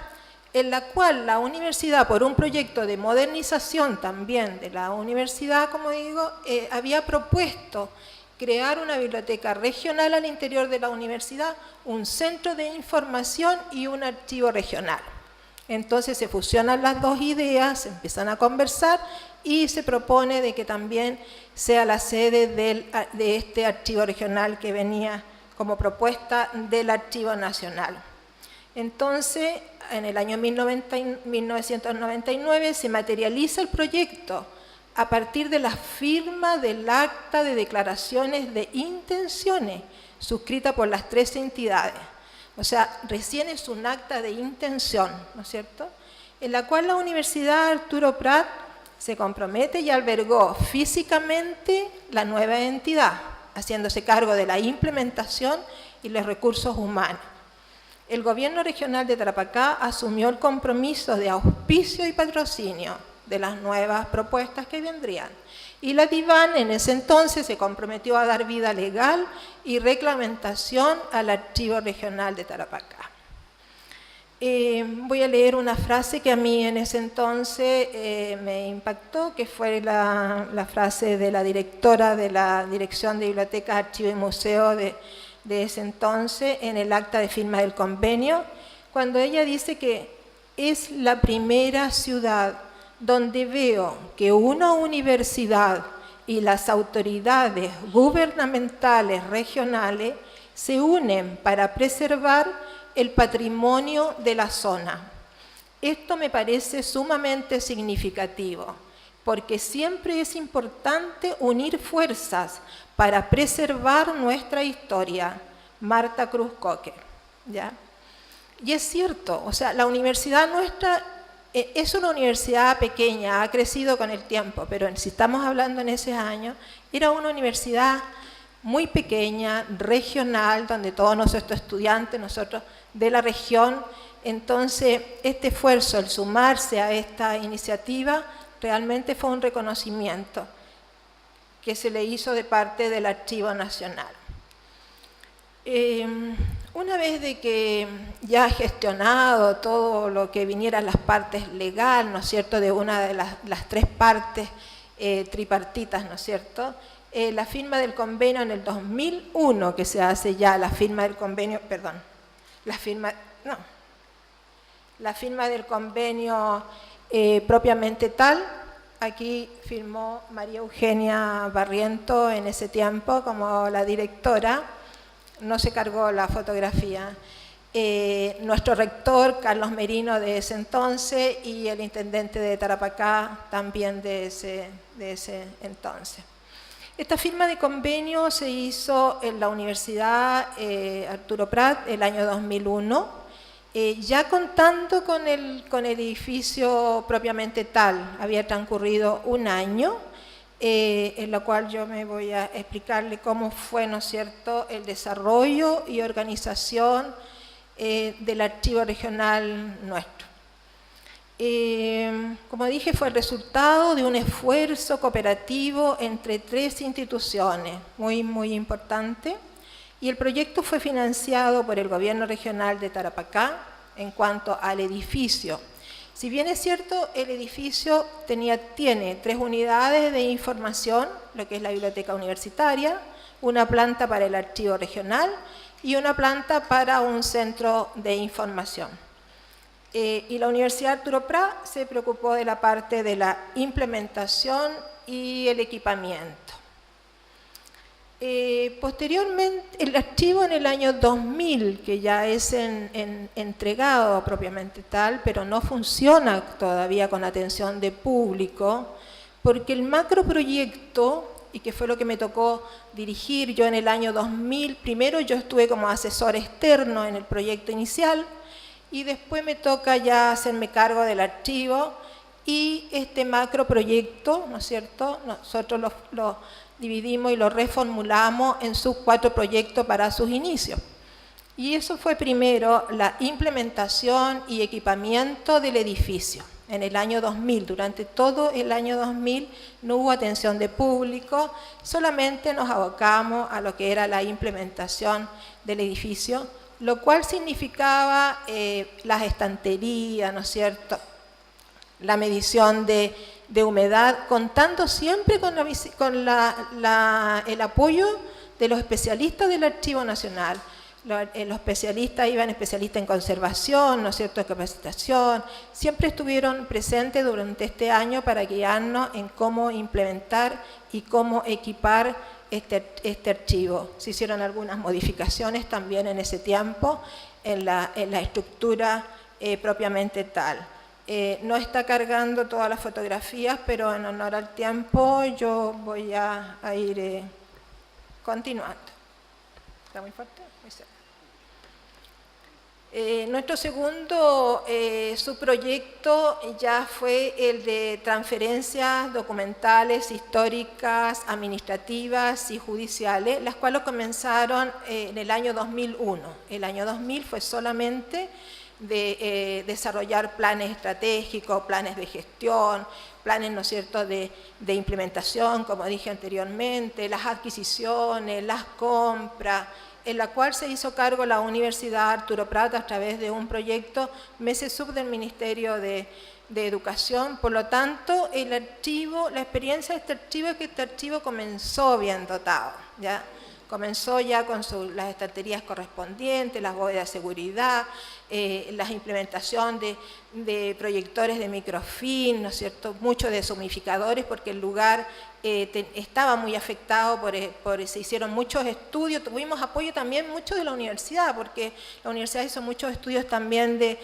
en la cual la universidad, por un proyecto de modernización también de la universidad, como digo, había propuesto crear una biblioteca regional al interior de la universidad, un centro de información y un archivo regional. Entonces se fusionan las dos ideas, se empiezan a conversar y se propone de que también sea la sede de este archivo regional que venía como propuesta del Archivo Nacional. Entonces, en el año 1999 se materializa el proyecto a partir de la firma del acta de declaraciones de intenciones suscrita por las 13 entidades. O sea, recién es un acta de intención, ¿no es cierto?, en la cual la Universidad Arturo Prat se compromete y albergó físicamente la nueva entidad, haciéndose cargo de la implementación y los recursos humanos. El gobierno regional de Tarapacá asumió el compromiso de auspicio y patrocinio de las nuevas propuestas que vendrían. Y la DIVAN en ese entonces se comprometió a dar vida legal y reglamentación al Archivo Regional de Tarapacá. Voy a leer una frase que a mí en ese entonces me impactó, que fue la frase de la directora de la Dirección de Bibliotecas, Archivos y Museos de ese entonces, en el acta de firma del convenio, cuando ella dice que es la primera ciudad donde veo que una universidad y las autoridades gubernamentales regionales se unen para preservar el patrimonio de la zona. Esto me parece sumamente significativo, porque siempre es importante unir fuerzas para preservar nuestra historia. Marta Cruz Coque, ¿ya? Y es cierto, o sea, la universidad nuestra es una universidad pequeña, ha crecido con el tiempo, pero si estamos hablando en ese año, era una universidad muy pequeña, regional, donde todos nuestros estudiantes, nosotros de la región, entonces este esfuerzo, el sumarse a esta iniciativa, realmente fue un reconocimiento que se le hizo de parte del Archivo Nacional. Una vez de que ya gestionado todo lo que viniera las partes legal, ¿no es cierto?, de una de las tres partes tripartitas, ¿no es cierto?, la firma del convenio en el 2001, que se hace ya la firma del convenio, perdón, la firma del convenio propiamente tal. Aquí firmó María Eugenia Barriento en ese tiempo como la directora, no se cargó la fotografía. Nuestro rector, Carlos Merino, de ese entonces, y el intendente de Tarapacá, también de ese entonces. Esta firma de convenio se hizo en la Universidad Arturo Prat el año 2001, ya contando con el edificio propiamente tal. Había transcurrido un año, en la cual yo me voy a explicarle cómo fue, ¿no es cierto?, el desarrollo y organización del archivo regional nuestro. Como dije, fue el resultado de un esfuerzo cooperativo entre tres instituciones, muy importante, y el proyecto fue financiado por el Gobierno Regional de Tarapacá en cuanto al edificio. Si bien es cierto, el edificio tiene 3 unidades de información, lo que es la biblioteca universitaria, una planta para el archivo regional y una planta para un centro de información. Y la Universidad Arturo Prat se preocupó de la parte de la implementación y el equipamiento. Posteriormente, el archivo en el año 2000, que ya es entregado propiamente tal, pero no funciona todavía con atención de público, porque el macroproyecto, y que fue lo que me tocó dirigir yo en el año 2000, primero yo estuve como asesor externo en el proyecto inicial, y después me toca ya hacerme cargo del archivo, y este macroproyecto, ¿no es cierto?, nosotros lo dividimos y lo reformulamos en sus 4 proyectos para sus inicios. Y eso fue primero la implementación y equipamiento del edificio. En el año 2000, durante todo el año 2000 no hubo atención de público, solamente nos abocamos a lo que era la implementación del edificio, lo cual significaba las estanterías, ¿no es cierto?, la medición de humedad, contando siempre con el apoyo de los especialistas del Archivo Nacional. Los especialistas iban especialistas en conservación, ¿no es cierto?, capacitación, siempre estuvieron presentes durante este año para guiarnos en cómo implementar y cómo equipar este archivo. Se hicieron algunas modificaciones también en ese tiempo en la estructura propiamente tal. No está cargando todas las fotografías, pero en honor al tiempo yo voy a ir continuando. ¿Está muy fuerte? Muy cerca. Nuestro segundo subproyecto ya fue el de transferencias documentales, históricas, administrativas y judiciales, las cuales comenzaron en el año 2001. El año 2000 fue solamente de desarrollar planes estratégicos, planes de gestión, planes, ¿no es cierto?, de implementación, como dije anteriormente, las adquisiciones, las compras, en la cual se hizo cargo la Universidad Arturo Prat a través de un proyecto MESESUB del Ministerio de Educación. Por lo tanto, el archivo, la experiencia de este archivo es que este archivo comenzó bien dotado, ¿ya? Comenzó ya con las estanterías correspondientes, las bóvedas de seguridad, la implementación de proyectores de microfilm, ¿no es cierto?, muchos deshumidificadores, porque el lugar estaba muy afectado, se hicieron muchos estudios, tuvimos apoyo también mucho de la universidad, porque la universidad hizo muchos estudios también de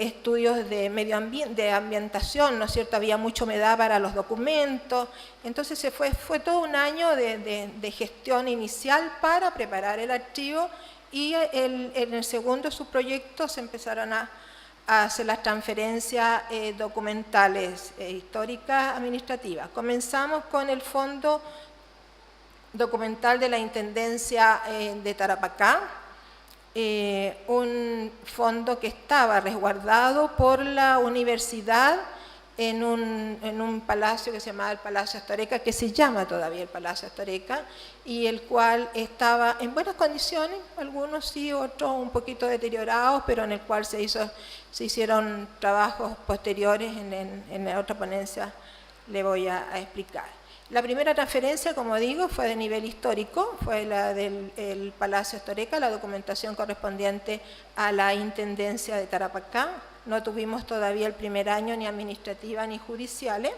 estudios de medio ambiente, de ambientación, ¿no es cierto?, había mucha humedad para los documentos, entonces fue todo un año de gestión inicial para preparar el archivo, y en el segundo subproyecto se empezaron a hacer las transferencias documentales históricas administrativas. Comenzamos con el Fondo Documental de la Intendencia de Tarapacá, un fondo que estaba resguardado por la universidad en un palacio que se llamaba el Palacio Astoreca, que se llama todavía el Palacio Astoreca, y el cual estaba en buenas condiciones, algunos sí, otros un poquito deteriorados, pero en el cual se hicieron trabajos posteriores, en la otra ponencia le voy a explicar. La primera transferencia, como digo, fue de nivel histórico, fue la del Palacio Astoreca, la documentación correspondiente a la Intendencia de Tarapacá. No tuvimos todavía el primer año ni administrativa ni judiciales.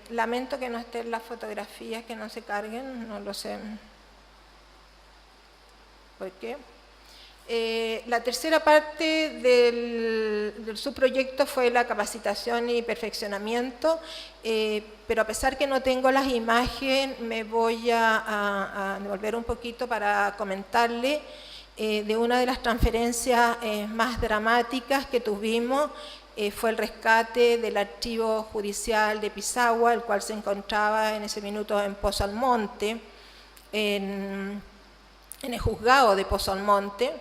Lamento que no estén las fotografías, que no se carguen, no lo sé por qué. La tercera parte del subproyecto fue la capacitación y perfeccionamiento, pero a pesar que no tengo las imágenes, me voy a devolver un poquito para comentarle de una de las transferencias más dramáticas que tuvimos. Fue el rescate del archivo judicial de Pisagua, el cual se encontraba en ese minuto en Pozo Almonte, en el juzgado de Pozo Almonte,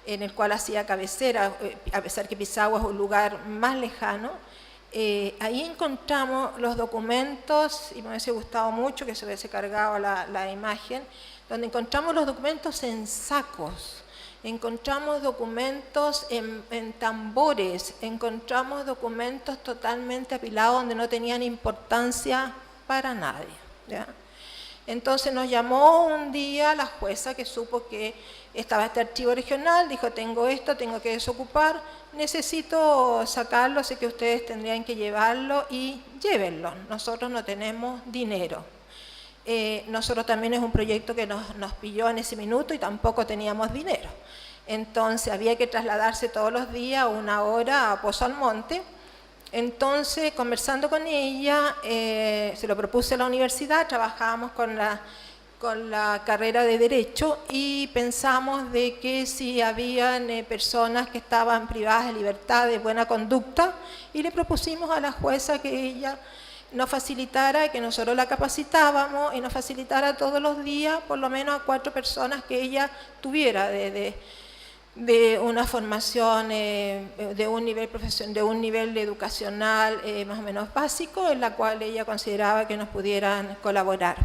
en el cual hacía cabecera, a pesar que Pisagua es un lugar más lejano. Ahí encontramos los documentos, y me hubiese gustado mucho que se hubiese cargado la imagen, donde encontramos los documentos en sacos, encontramos documentos en tambores, encontramos documentos totalmente apilados donde no tenían importancia para nadie, ¿ya? Entonces nos llamó un día la jueza, que supo que estaba este archivo regional, dijo: tengo esto, tengo que desocupar, necesito sacarlo, sé que ustedes tendrían que llevarlo y llévenlo, nosotros no tenemos dinero. Nosotros también es un proyecto que nos pilló en ese minuto y tampoco teníamos dinero. Entonces había que trasladarse todos los días 1 hora a Pozo Almonte. Entonces, conversando con ella, se lo propuse a la universidad, trabajábamos con la carrera de Derecho y pensamos de que si habían personas que estaban privadas de libertad, de buena conducta, y le propusimos a la jueza que ella nos facilitara, que nosotros la capacitábamos y nos facilitara todos los días por lo menos a 4 personas que ella tuviera de una formación, de un nivel educacional más o menos básico, en la cual ella consideraba que nos pudieran colaborar.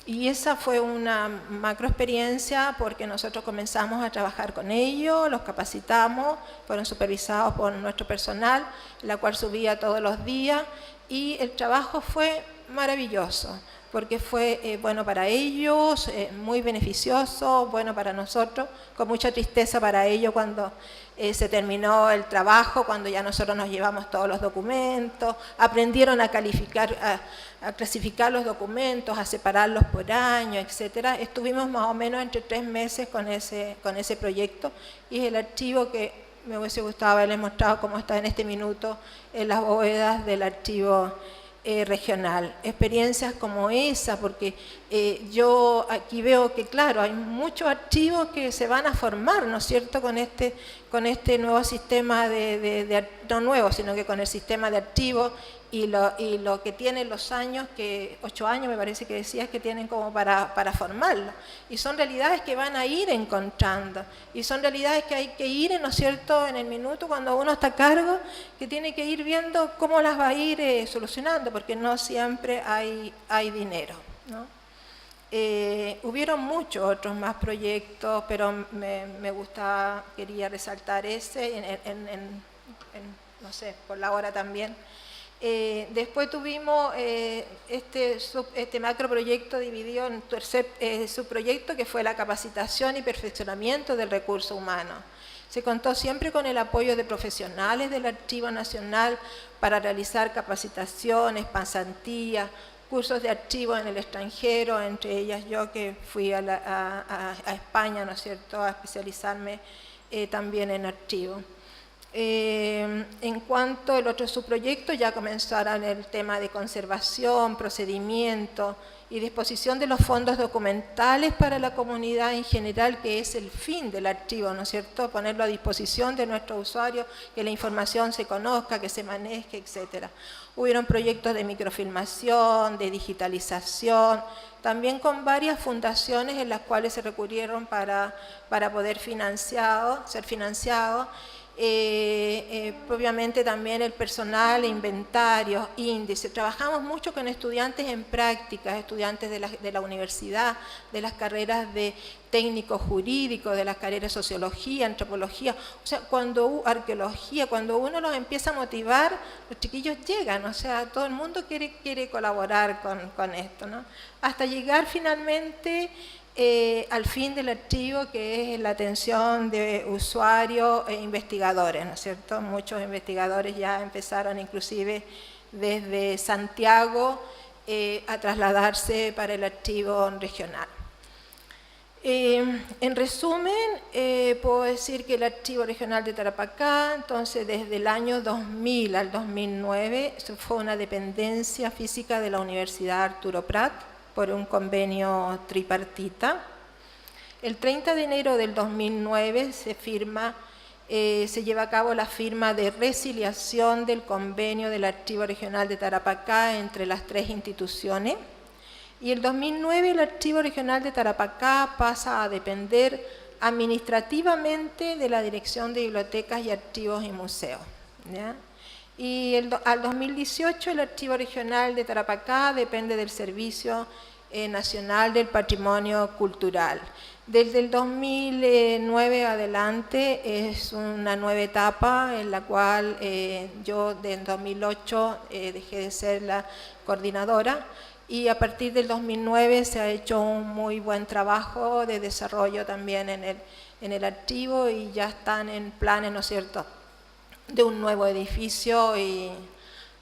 Y esa fue una macro experiencia, porque nosotros comenzamos a trabajar con ellos, los capacitamos, fueron supervisados por nuestro personal, la cual subía todos los días, y el trabajo fue maravilloso, porque fue bueno para ellos, muy beneficioso, bueno para nosotros, con mucha tristeza para ellos cuando se terminó el trabajo, cuando ya nosotros nos llevamos todos los documentos, aprendieron a calificar, a clasificar los documentos, a separarlos por año, etcétera. Estuvimos más o menos entre 3 meses con ese proyecto, y es el archivo que me hubiese gustado haberles mostrado cómo está en este minuto en las bóvedas del archivo regional. Experiencias como esa, porque yo aquí veo que, claro, hay muchos archivos que se van a formar, ¿no es cierto?, con este nuevo sistema no nuevo, sino que con el sistema de archivos, y lo que tienen los años, que 8 años me parece que decías que tienen como para formarlo, y son realidades que van a ir encontrando, y son realidades que hay que ir, ¿no es cierto?, en el minuto cuando uno está a cargo, que tiene que ir viendo cómo las va a ir solucionando, porque no siempre hay dinero, ¿no? Hubieron muchos otros más proyectos, pero quería resaltar ese, no sé, por la hora también. Después tuvimos este macroproyecto dividido en un tercer subproyecto, que fue la capacitación y perfeccionamiento del recurso humano. Se contó siempre con el apoyo de profesionales del Archivo Nacional para realizar capacitaciones, pasantías, cursos de archivo en el extranjero, entre ellas yo que fui a España, ¿no es cierto?, a especializarme también en archivo. En cuanto al otro subproyecto, ya comenzarán el tema de conservación, procedimiento y disposición de los fondos documentales para la comunidad en general, que es el fin del archivo, ¿no es cierto?, ponerlo a disposición de nuestros usuarios, que la información se conozca, que se maneje, etc. Hubieron proyectos de microfilmación, de digitalización, también con varias fundaciones en las cuales se recurrieron para poder ser financiados. Propiamente también el personal, inventarios, índices. Trabajamos mucho con estudiantes en prácticas, estudiantes de la universidad, de las carreras de técnico jurídico, de las carreras de sociología, antropología, o sea, arqueología, cuando uno los empieza a motivar, los chiquillos llegan, o sea, todo el mundo quiere colaborar con esto, ¿no? Hasta llegar finalmente al fin del archivo, que es la atención de usuarios e investigadores, ¿no es cierto? Muchos investigadores ya empezaron inclusive desde Santiago a trasladarse para el archivo regional. En resumen, puedo decir que el Archivo Regional de Tarapacá, entonces desde el año 2000 al 2009, fue una dependencia física de la Universidad Arturo Prat, por un convenio tripartita. El 30 de enero del 2009 se lleva a cabo la firma de resiliación del convenio del Archivo Regional de Tarapacá entre las tres instituciones. Y el 2009 el Archivo Regional de Tarapacá pasa a depender administrativamente de la Dirección de Bibliotecas y Archivos y Museos, ¿ya? Y al 2018 el Archivo Regional de Tarapacá depende del Servicio Nacional del Patrimonio Cultural. Desde el 2009 adelante es una nueva etapa en la cual yo en 2008 dejé de ser la coordinadora, y a partir del 2009 se ha hecho un muy buen trabajo de desarrollo también en el archivo, y ya están en planes, ¿no es cierto?, de un nuevo edificio, y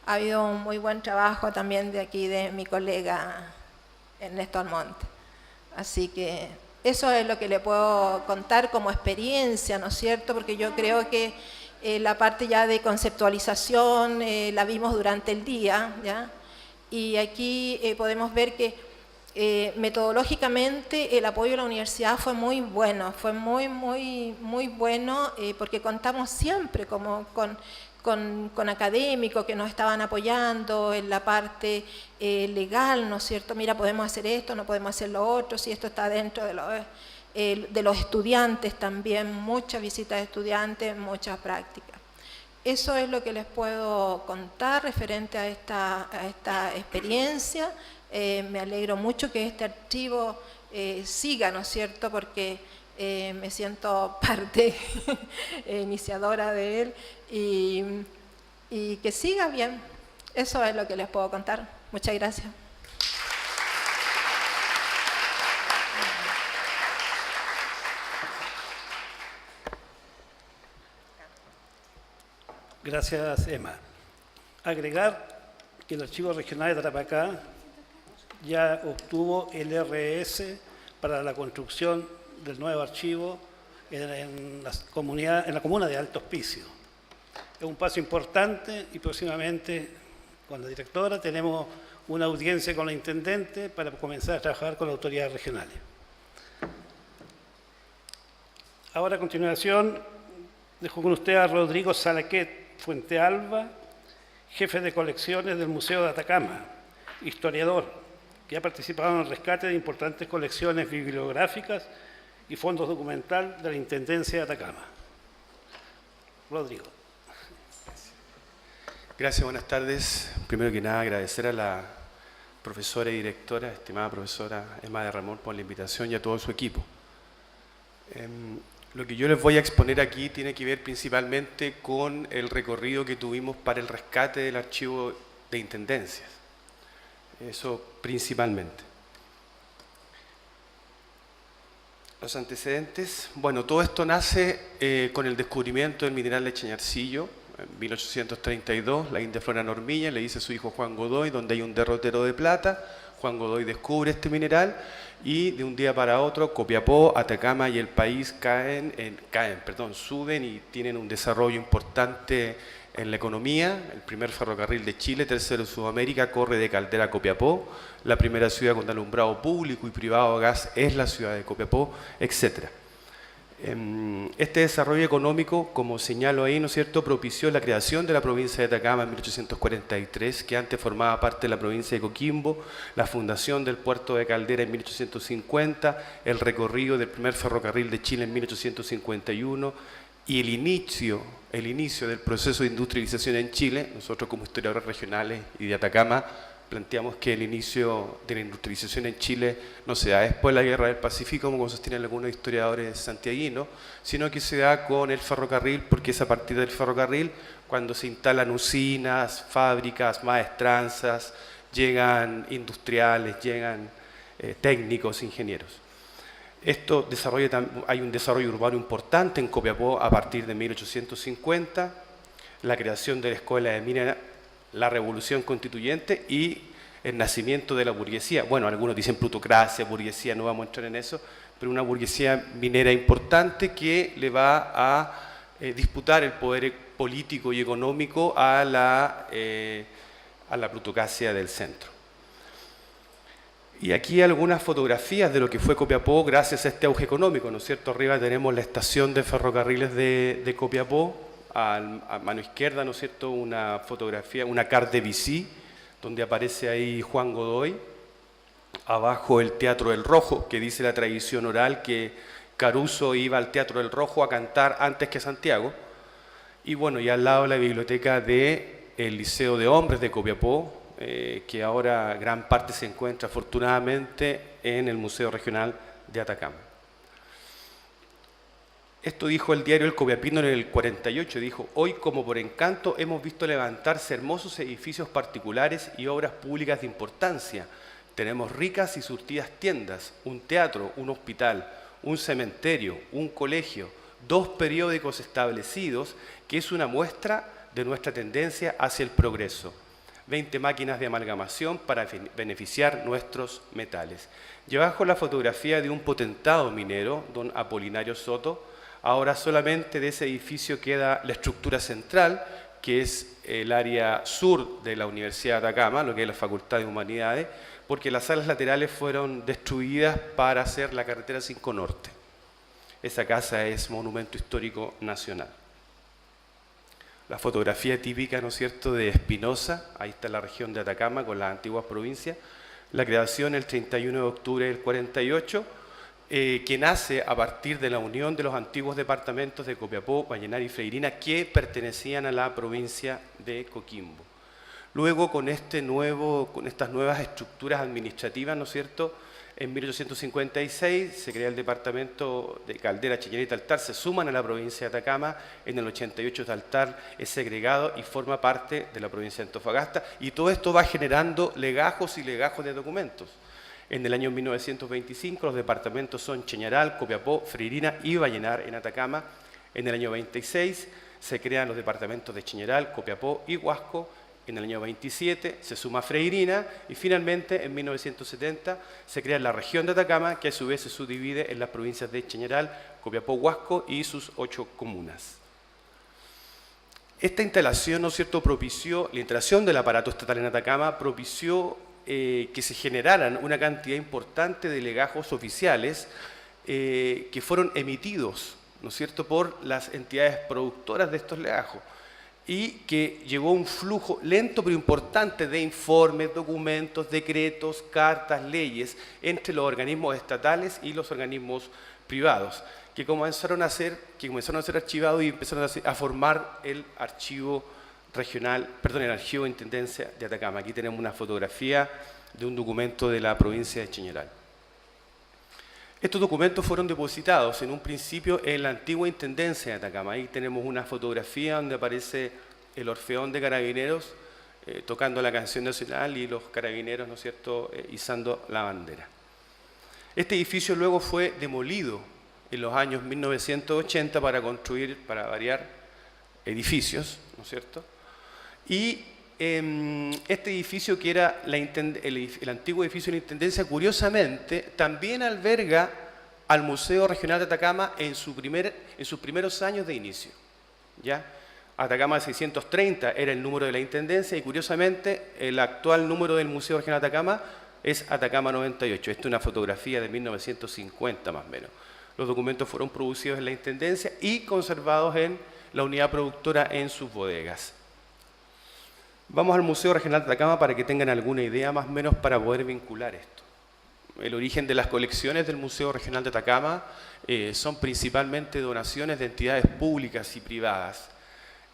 ha habido un muy buen trabajo también de aquí de mi colega Ernesto Almonte. Así que eso es lo que le puedo contar como experiencia, ¿no es cierto?, porque yo creo que la parte ya de conceptualización la vimos durante el día, ¿ya? Y aquí podemos ver que metodológicamente el apoyo de la universidad fue muy bueno, fue muy bueno, porque contamos siempre con académicos que nos estaban apoyando en la parte legal, ¿no es cierto? Mira, podemos hacer esto, no podemos hacer lo otro, si esto está dentro de los estudiantes también, muchas visitas de estudiantes, muchas prácticas. Eso es lo que les puedo contar referente a esta experiencia. Me alegro mucho que este archivo siga, ¿no es cierto?, porque me siento parte iniciadora de él, y que siga bien. Eso es lo que les puedo contar. Muchas gracias. Gracias, Emma. Agregar que el Archivo Regional de Tarapacá ya obtuvo el RS para la construcción del nuevo archivo en la comuna de Alto Hospicio. Es un paso importante, y próximamente con la directora tenemos una audiencia con la intendente para comenzar a trabajar con las autoridades regionales. Ahora, a continuación, dejo con usted a Rodrigo Salaquet Fuentealba, jefe de colecciones del Museo de Atacama, historiador, que ha participado en el rescate de importantes colecciones bibliográficas y fondos documental de la Intendencia de Atacama. Rodrigo. Gracias, buenas tardes. Primero que nada, agradecer a la profesora y directora, estimada profesora Emma de Ramón, por la invitación, y a todo su equipo. Lo que yo les voy a exponer aquí tiene que ver principalmente con el recorrido que tuvimos para el rescate del archivo de intendencias. Eso principalmente. Los antecedentes, bueno, todo esto nace con el descubrimiento del mineral de Chañarcillo en 1832. La india Flora Normilla le dice a su hijo Juan Godoy, donde hay un derrotero de plata. Juan Godoy descubre este mineral y de un día para otro Copiapó, Atacama y el país suben y tienen un desarrollo importante en la economía. El primer ferrocarril de Chile, tercero en Sudamérica, corre de Caldera a Copiapó. La primera ciudad con alumbrado público y privado a gas es la ciudad de Copiapó, etc. Este desarrollo económico, como señalo ahí, ¿no es cierto?, propició la creación de la provincia de Atacama en 1843, que antes formaba parte de la provincia de Coquimbo, la fundación del puerto de Caldera en 1850, el recorrido del primer ferrocarril de Chile en 1851 y el inicio del proceso de industrialización en Chile. Nosotros como historiadores regionales y de Atacama planteamos que el inicio de la industrialización en Chile no se da después de la Guerra del Pacífico, como sostienen algunos historiadores santiaguinos, sino que se da con el ferrocarril, porque es a partir del ferrocarril cuando se instalan usinas, fábricas, maestranzas, llegan industriales, llegan técnicos, ingenieros. Hay un desarrollo urbano importante en Copiapó a partir de 1850, la creación de la Escuela de Minas, la Revolución Constituyente y el nacimiento de la burguesía. Bueno, algunos dicen plutocracia, burguesía, no vamos a entrar en eso, pero una burguesía minera importante que le va a disputar el poder político y económico a la plutocracia del centro. Y aquí algunas fotografías de lo que fue Copiapó gracias a este auge económico, ¿no es cierto? Arriba tenemos la estación de ferrocarriles de Copiapó, a mano izquierda, ¿no es cierto?, una fotografía, una carte de bici, donde aparece ahí Juan Godoy. Abajo el Teatro del Rojo, que dice la tradición oral que Caruso iba al Teatro del Rojo a cantar antes que Santiago. Y bueno, y al lado la biblioteca del Liceo de Hombres de Copiapó, que ahora gran parte se encuentra afortunadamente en el Museo Regional de Atacama. Esto dijo el diario El Copiapino en el 48, dijo: hoy como por encanto hemos visto levantarse hermosos edificios particulares y obras públicas de importancia. Tenemos ricas y surtidas tiendas, un teatro, un hospital, un cementerio, un colegio, 2 periódicos establecidos, que es una muestra de nuestra tendencia hacia el progreso. 20 máquinas de amalgamación para beneficiar nuestros metales. Y abajo la fotografía de un potentado minero, don Apolinario Soto. Ahora solamente de ese edificio queda la estructura central, que es el área sur de la Universidad de Atacama, lo que es la Facultad de Humanidades, porque las salas laterales fueron destruidas para hacer la carretera 5 Norte. Esa casa es Monumento Histórico Nacional. La fotografía típica, ¿no es cierto?, de Espinosa, ahí está la región de Atacama con las antiguas provincias. La creación el 31 de octubre del 48, que nace a partir de la unión de los antiguos departamentos de Copiapó, Vallenar y Freirina, que pertenecían a la provincia de Coquimbo. Luego, con estas nuevas estructuras administrativas, ¿no es cierto?, en 1856 se crea el departamento de Caldera, Chiñana y Taltal, se suman a la provincia de Atacama. En el 88 Taltal es segregado y forma parte de la provincia de Antofagasta, y todo esto va generando legajos y legajos de documentos. En el año 1925 los departamentos son Chañaral, Copiapó, Freirina y Vallenar en Atacama. En el año 26 se crean los departamentos de Chañaral, Copiapó y Huasco. En el año 27 se suma Freirina y finalmente en 1970 se crea la región de Atacama, que a su vez se subdivide en las provincias de Chañaral, Copiapó, Huasco y sus 8 comunas. Esta instalación, ¿no es cierto?, propició, la instalación del aparato estatal en Atacama propició que se generaran una cantidad importante de legajos oficiales que fueron emitidos, ¿no es cierto?, por las entidades productoras de estos legajos, y que llegó un flujo lento pero importante de informes, documentos, decretos, cartas, leyes entre los organismos estatales y los organismos privados, que comenzaron a ser archivados y empezaron a formar el archivo regional, el archivo de Intendencia de Atacama. Aquí tenemos una fotografía de un documento de la provincia de Chañaral. Estos documentos fueron depositados en un principio en la antigua Intendencia de Atacama. Ahí tenemos una fotografía donde aparece el Orfeón de Carabineros tocando la canción nacional y los carabineros, ¿no es cierto?, izando la bandera. Este edificio luego fue demolido en los años 1980 para construir, para variar, edificios, ¿no es cierto? Y este edificio, que era el antiguo edificio de la Intendencia, curiosamente, también alberga al Museo Regional de Atacama en sus primeros años de inicio, ¿ya? Atacama 630 era el número de la Intendencia y, curiosamente, el actual número del Museo Regional de Atacama es Atacama 98. Esta es una fotografía de 1950 más o menos. Los documentos fueron producidos en la Intendencia y conservados en la unidad productora en sus bodegas. Vamos al Museo Regional de Atacama para que tengan alguna idea más o menos para poder vincular esto. El origen de las colecciones del Museo Regional de Atacama son principalmente donaciones de entidades públicas y privadas.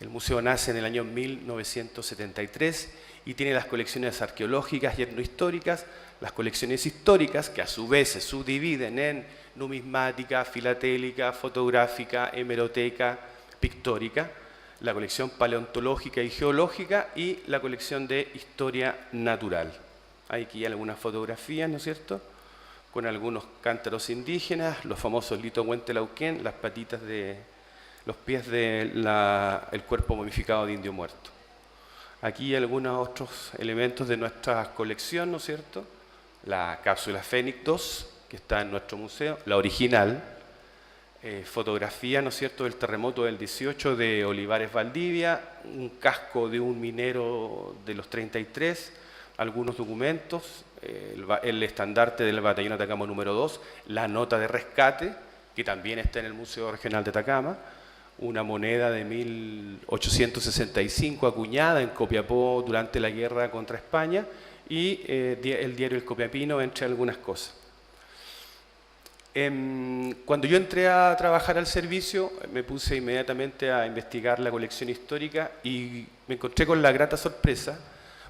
El museo nace en el año 1973 y tiene las colecciones arqueológicas y etnohistóricas, las colecciones históricas, que a su vez se subdividen en numismática, filatélica, fotográfica, hemeroteca, pictórica, la colección paleontológica y geológica y la colección de historia natural. Hay aquí algunas fotografías, ¿no es cierto?, con algunos cántaros indígenas, los famosos Lito Huentelauquén, las patitas de los pies del cuerpo momificado de indio muerto. Aquí algunos otros elementos de nuestra colección, ¿no es cierto? La cápsula Fénix 2, que está en nuestro museo, la original, fotografía, ¿no es cierto?, del terremoto del 18 de Olivares, Valdivia, un casco de un minero de los 33, algunos documentos, el estandarte del batallón Atacama número 2, la nota de rescate, que también está en el Museo Regional de Atacama, una moneda de 1865 acuñada en Copiapó durante la guerra contra España y el diario El Copiapino, entre algunas cosas. Cuando yo entré a trabajar al servicio, me puse inmediatamente a investigar la colección histórica y me encontré con la grata sorpresa.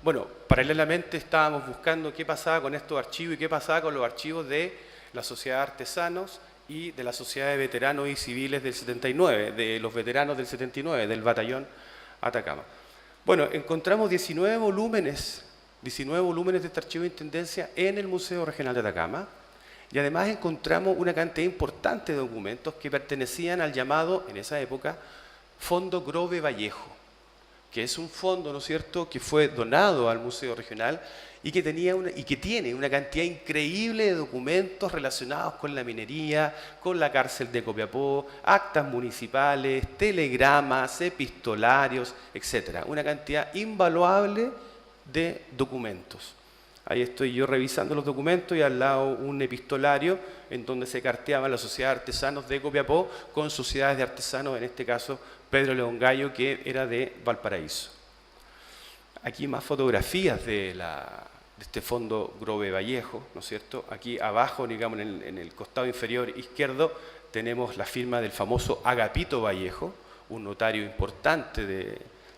Bueno, paralelamente estábamos buscando qué pasaba con estos archivos y qué pasaba con los archivos de la Sociedad de Artesanos y de la Sociedad de Veteranos y Civiles del 79, de los veteranos del 79, del batallón Atacama. Bueno, encontramos 19 volúmenes de este archivo de intendencia en el Museo Regional de Atacama y además encontramos una cantidad importante de documentos que pertenecían al llamado, en esa época, Fondo Grove Vallejo, que es un fondo, ¿no es cierto?, que fue donado al Museo Regional y que tiene una cantidad increíble de documentos relacionados con la minería, con la cárcel de Copiapó, actas municipales, telegramas, epistolarios, etc. Una cantidad invaluable de documentos. Ahí estoy yo revisando los documentos y al lado un epistolario en donde se carteaba la Sociedad de Artesanos de Copiapó con sociedades de artesanos, en este caso Pedro León Gallo, que era de Valparaíso. Aquí más fotografías de este fondo Grove Vallejo, ¿no es cierto? Aquí abajo, digamos, en el costado inferior izquierdo, tenemos la firma del famoso Agapito Vallejo, un notario importante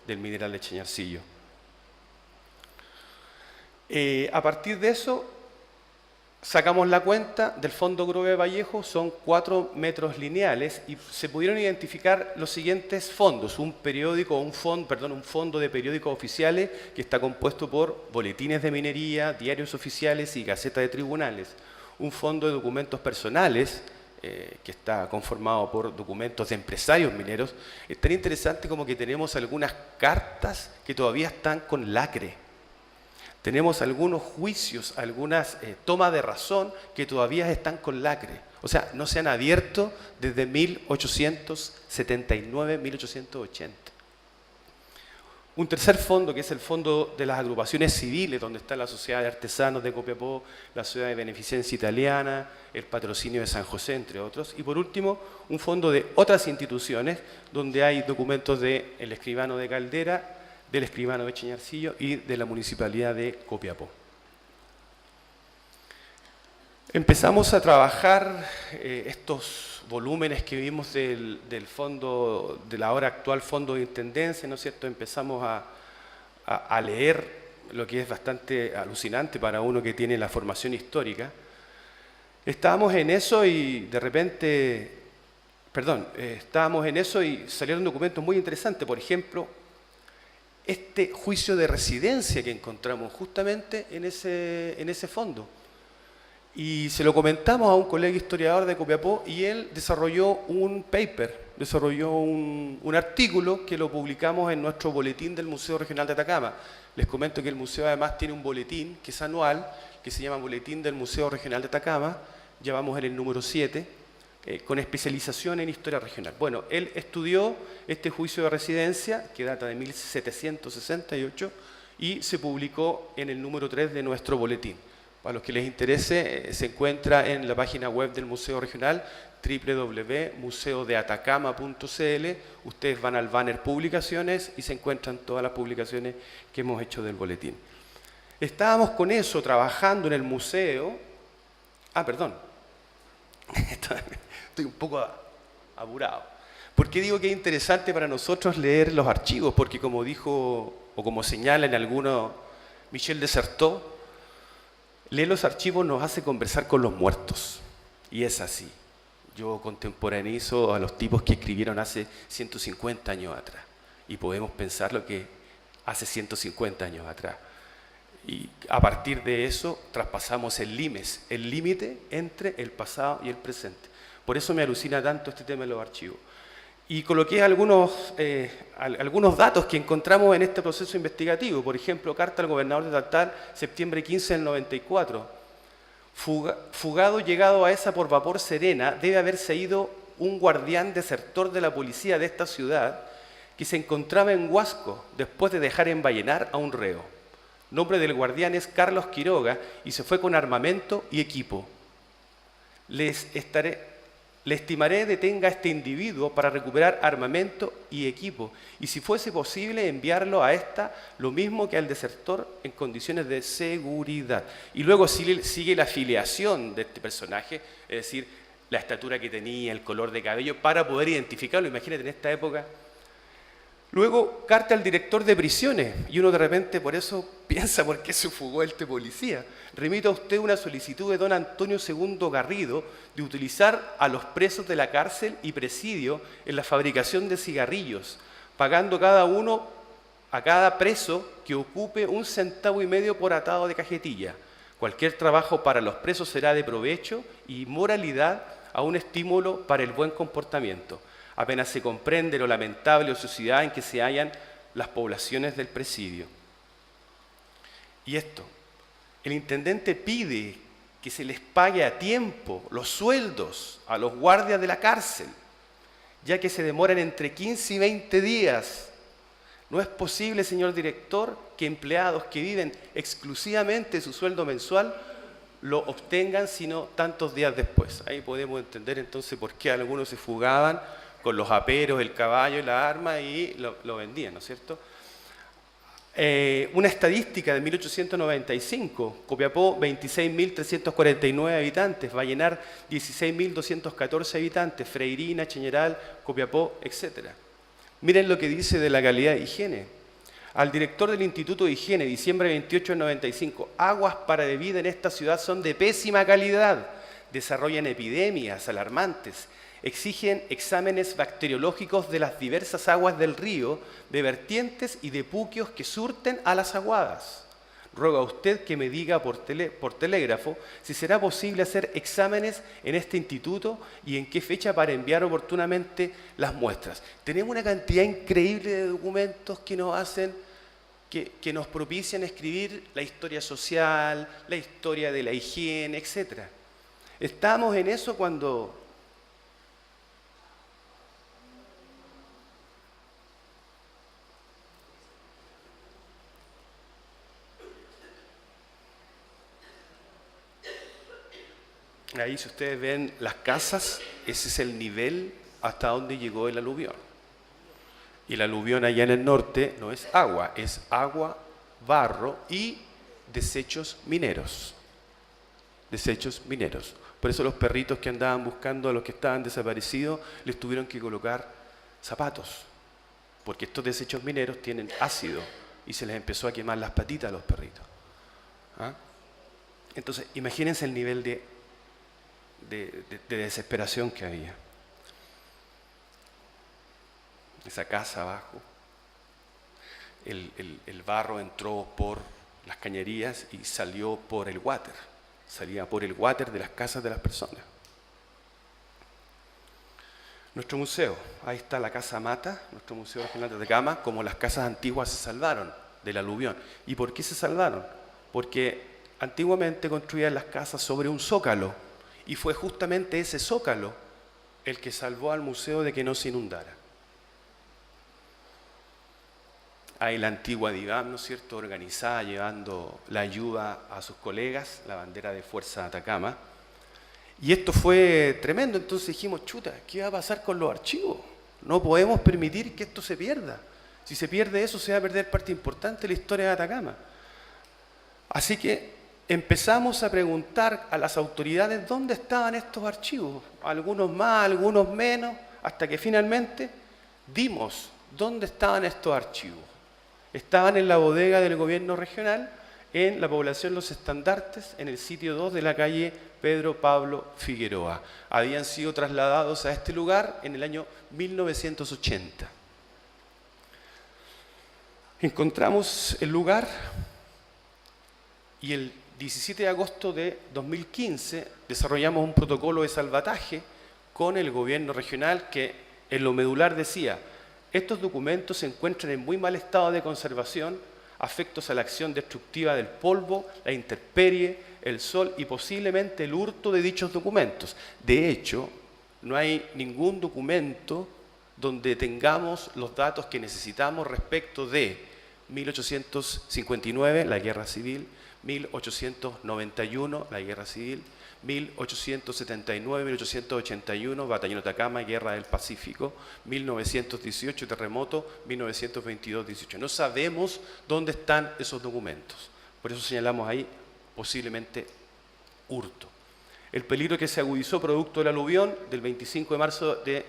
del mineral de Chañarcillo. A partir de eso, sacamos la cuenta del fondo Grove Vallejo, son 4 metros lineales y se pudieron identificar los siguientes fondos. Un fondo de periódicos oficiales que está compuesto por boletines de minería, diarios oficiales y gacetas de tribunales. Un fondo de documentos personales que está conformado por documentos de empresarios mineros. Es tan interesante como que tenemos algunas cartas que todavía están con lacre. Tenemos algunos juicios, algunas tomas de razón que todavía están con lacre. O sea, no se han abierto desde 1879, 1880. Un tercer fondo, que es el fondo de las agrupaciones civiles, donde está la Sociedad de Artesanos de Copiapó, la Sociedad de Beneficencia Italiana, el Patrocinio de San José, entre otros. Y por último, un fondo de otras instituciones, donde hay documentos del escribano de Caldera, del escribano de Chañarcillo y de la Municipalidad de Copiapó. Empezamos a trabajar estos volúmenes que vimos del fondo, del ahora actual Fondo de Intendencia, ¿no es cierto? Empezamos a leer lo que es bastante alucinante para uno que tiene la formación histórica. Estábamos en eso y salieron documentos muy interesantes, por ejemplo, este juicio de residencia que encontramos justamente en ese fondo. Y se lo comentamos a un colega historiador de Copiapó y él desarrolló un paper, desarrolló un artículo que lo publicamos en nuestro boletín del Museo Regional de Atacama. Les comento que el museo además tiene un boletín que es anual, que se llama Boletín del Museo Regional de Atacama, ya vamos en el número 7, con especialización en historia regional. Bueno, él estudió este juicio de residencia, que data de 1768, y se publicó en el número 3 de nuestro boletín. Para los que les interese, se encuentra en la página web del Museo Regional, www.museodeatacama.cl. Ustedes van al banner Publicaciones y se encuentran todas las publicaciones que hemos hecho del boletín. Estábamos con eso, trabajando en el museo. Perdón. Estoy un poco apurado. ¿Por qué digo que es interesante para nosotros leer los archivos? Porque como dijo, o como señala en alguno Michel Desserteau, leer los archivos nos hace conversar con los muertos. Y es así. Yo contemporaneizo a los tipos que escribieron hace 150 años atrás. Y podemos pensar lo que hace 150 años atrás. Y a partir de eso traspasamos el limes, el límite entre el pasado y el presente. Por eso me alucina tanto este tema de los archivos. Y coloqué algunos datos que encontramos en este proceso investigativo. Por ejemplo, carta al gobernador de Taltal, septiembre 15 del 94. Fugado llegado a esa por vapor Serena, debe haberse ido un guardián desertor de la policía de esta ciudad que se encontraba en Huasco después de dejar envallenar a un reo. Nombre del guardián es Carlos Quiroga y se fue con armamento y equipo. Le estimaré detenga a este individuo para recuperar armamento y equipo y si fuese posible enviarlo a esta lo mismo que al desertor en condiciones de seguridad. Y luego sigue la afiliación de este personaje, es decir, la estatura que tenía, el color de cabello, para poder identificarlo. Imagínate en esta época. Luego, carta al director de prisiones, y uno de repente por eso piensa por qué se fugó este policía. Remito a usted una solicitud de don Antonio II Garrido de utilizar a los presos de la cárcel y presidio en la fabricación de cigarrillos, pagando a cada preso que ocupe 1,5 centavos por atado de cajetilla. Cualquier trabajo para los presos será de provecho y moralidad a un estímulo para el buen comportamiento. Apenas se comprende lo lamentable sociedad en que se hallan las poblaciones del presidio. Y esto, el intendente pide que se les pague a tiempo los sueldos a los guardias de la cárcel, ya que se demoran entre 15 y 20 días. No es posible, señor director, que empleados que viven exclusivamente su sueldo mensual lo obtengan sino tantos días después. Ahí podemos entender entonces por qué algunos se fugaban con los aperos, el caballo y la arma y lo vendían, ¿no es cierto? Una estadística de 1895, Copiapó 26.349 habitantes, Vallenar 16.214 habitantes, Freirina, Cheñeral, Copiapó, etc. Miren lo que dice de la calidad de higiene. Al director del Instituto de Higiene, diciembre 28 del 95, aguas para bebida en esta ciudad son de pésima calidad, desarrollan epidemias alarmantes, exigen exámenes bacteriológicos de las diversas aguas del río, de vertientes y de puquios que surten a las aguadas. Ruego a usted que me diga por telégrafo si será posible hacer exámenes en este instituto y en qué fecha para enviar oportunamente las muestras. Tenemos una cantidad increíble de documentos que nos hacen, que nos propician escribir la historia social, la historia de la higiene, etc. Estamos en eso cuando ahí, si ustedes ven las casas, ese es el nivel hasta donde llegó el aluvión. Y el aluvión allá en el norte no es agua, barro y desechos mineros. Desechos mineros. Por eso los perritos que andaban buscando a los que estaban desaparecidos les tuvieron que colocar zapatos. Porque estos desechos mineros tienen ácido y se les empezó a quemar las patitas a los perritos. Entonces, imagínense el nivel de desesperación que había. Esa casa abajo, el barro entró por las cañerías y salió por el water, salía por el water de las casas de las personas. Nuestro museo, ahí está la Casa Mata, nuestro Museo Regional de Atacama, como las casas antiguas se salvaron del aluvión. ¿Y por qué se salvaron? Porque antiguamente construían las casas sobre un zócalo, y fue justamente ese zócalo el que salvó al museo de que no se inundara. Hay la antigua DIVAM, ¿no es cierto?, organizada, llevando la ayuda a sus colegas, la bandera de Fuerza de Atacama. Y esto fue tremendo, entonces dijimos, chuta, ¿qué va a pasar con los archivos? No podemos permitir que esto se pierda. Si se pierde eso, se va a perder parte importante de la historia de Atacama. Así que empezamos a preguntar a las autoridades dónde estaban estos archivos, algunos más, algunos menos, hasta que finalmente dimos dónde estaban estos archivos. Estaban en la bodega del gobierno regional, en la población Los Estandartes, en el sitio 2 de la calle Pedro Pablo Figueroa. Habían sido trasladados a este lugar en el año 1980. Encontramos el lugar y el 17 de agosto de 2015 desarrollamos un protocolo de salvataje con el gobierno regional que en lo medular decía: estos documentos se encuentran en muy mal estado de conservación, afectos a la acción destructiva del polvo, la intemperie, el sol y posiblemente el hurto de dichos documentos. De hecho, no hay ningún documento donde tengamos los datos que necesitamos respecto de 1859, la Guerra Civil, 1891, la Guerra Civil, 1879, 1881, Batallón Atacama, Guerra del Pacífico, 1918, terremoto, 1922-18. No sabemos dónde están esos documentos. Por eso señalamos ahí posiblemente hurto. El peligro que se agudizó producto del aluvión del 25 de marzo de...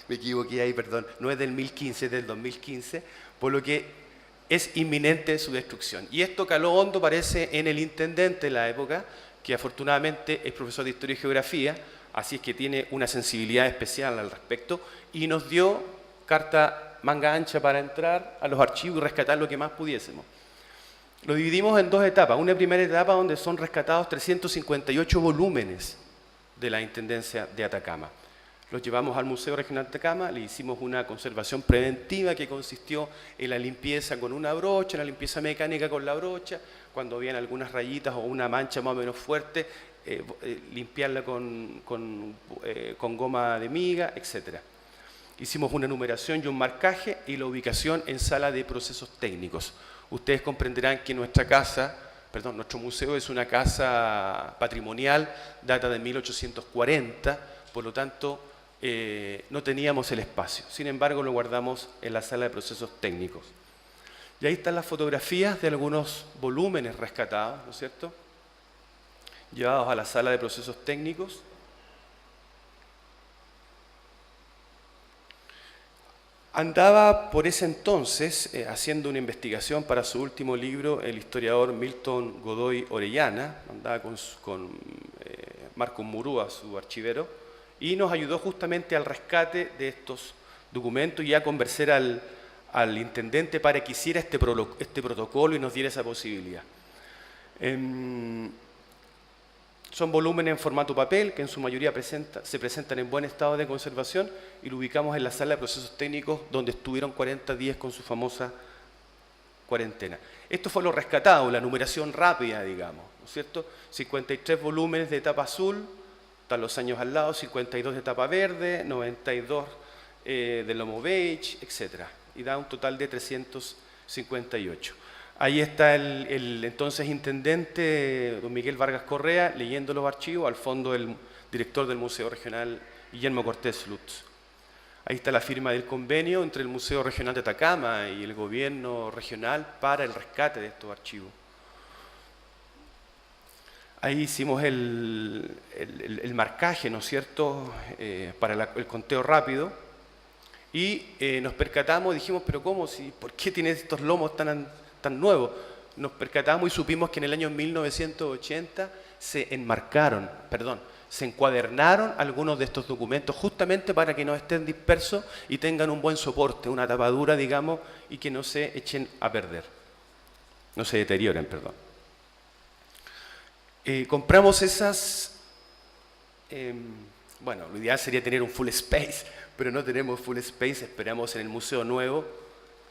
me equivoqué ahí, perdón, no es del 1015, es del 2015, por lo que es inminente su destrucción. Y esto caló hondo, parece, en el intendente de la época, que afortunadamente es profesor de Historia y Geografía, así es que tiene una sensibilidad especial al respecto, y nos dio carta manga ancha para entrar a los archivos y rescatar lo que más pudiésemos. Lo dividimos en dos etapas. Una primera etapa donde son rescatados 358 volúmenes de la Intendencia de Atacama. Los llevamos al Museo Regional de Atacama, le hicimos una conservación preventiva que consistió en la limpieza con una brocha, la limpieza mecánica con la brocha, cuando habían algunas rayitas o una mancha más o menos fuerte, limpiarla con goma de miga, etc. Hicimos una numeración y un marcaje y la ubicación en sala de procesos técnicos. Ustedes comprenderán que nuestro museo es una casa patrimonial, data de 1840, por lo tanto no teníamos el espacio. Sin embargo, lo guardamos en la sala de procesos técnicos. Y ahí están las fotografías de algunos volúmenes rescatados, ¿no es cierto?, llevados a la sala de procesos técnicos. Andaba por ese entonces haciendo una investigación para su último libro, el historiador Milton Godoy Orellana, andaba con Marcos Murúa, su archivero, y nos ayudó justamente al rescate de estos documentos y a convencer al intendente para que hiciera este protocolo y nos diera esa posibilidad. Son volúmenes en formato papel que en su mayoría se presentan en buen estado de conservación y lo ubicamos en la sala de procesos técnicos donde estuvieron 40 días con su famosa cuarentena. Esto fue lo rescatado, la numeración rápida, digamos, ¿no es cierto? 53 volúmenes de tapa azul, están los años al lado, 52 de tapa verde, 92 de lomo beige, etc. Y da un total de 358. Ahí está el entonces intendente, don Miguel Vargas Correa, leyendo los archivos, al fondo el director del Museo Regional, Guillermo Cortés Lutz. Ahí está la firma del convenio entre el Museo Regional de Atacama y el gobierno regional para el rescate de estos archivos. Ahí hicimos el marcaje, ¿no es cierto?, para el conteo rápido y nos percatamos, dijimos, pero ¿cómo? ¿Por qué tiene estos lomos tan nuevos? Nos percatamos y supimos que en el año 1980 se encuadernaron algunos de estos documentos justamente para que no estén dispersos y tengan un buen soporte, una tapadura, digamos, y que no se echen a perder, no se deterioren, perdón. Compramos esas, bueno, lo ideal sería tener un full space, pero no tenemos full space, esperamos en el Museo Nuevo,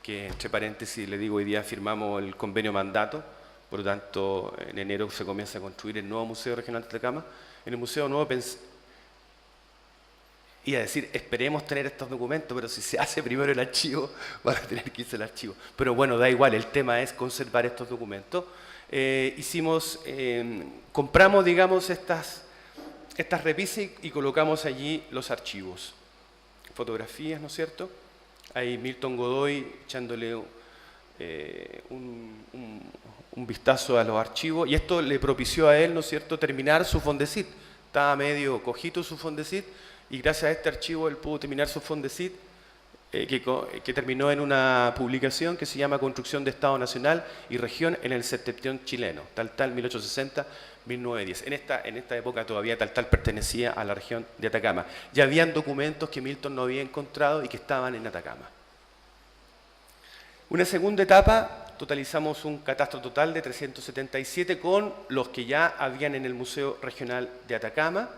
que entre paréntesis le digo, hoy día firmamos el convenio mandato, por lo tanto en enero se comienza a construir el nuevo Museo Regional de Atacama. En el Museo Nuevo iba a decir, esperemos tener estos documentos, pero si se hace primero el archivo, van a tener que irse el archivo. Pero bueno, da igual, el tema es conservar estos documentos. Compramos, digamos, estas repisas y colocamos allí los archivos. Fotografías, ¿no es cierto? Ahí Milton Godoy echándole un vistazo a los archivos, y esto le propició a él, ¿no es cierto?, terminar su Fondesit. Estaba medio cojito su Fondesit, y gracias a este archivo él pudo terminar su Fondesit, que terminó en una publicación que se llama Construcción de Estado Nacional y Región en el Septentrión Chileno, Taltal 1860-1910. En esta época todavía Taltal pertenecía a la región de Atacama. Ya habían documentos que Milton no había encontrado y que estaban en Atacama. Una segunda etapa, totalizamos un catastro total de 377 con los que ya habían en el Museo Regional de Atacama,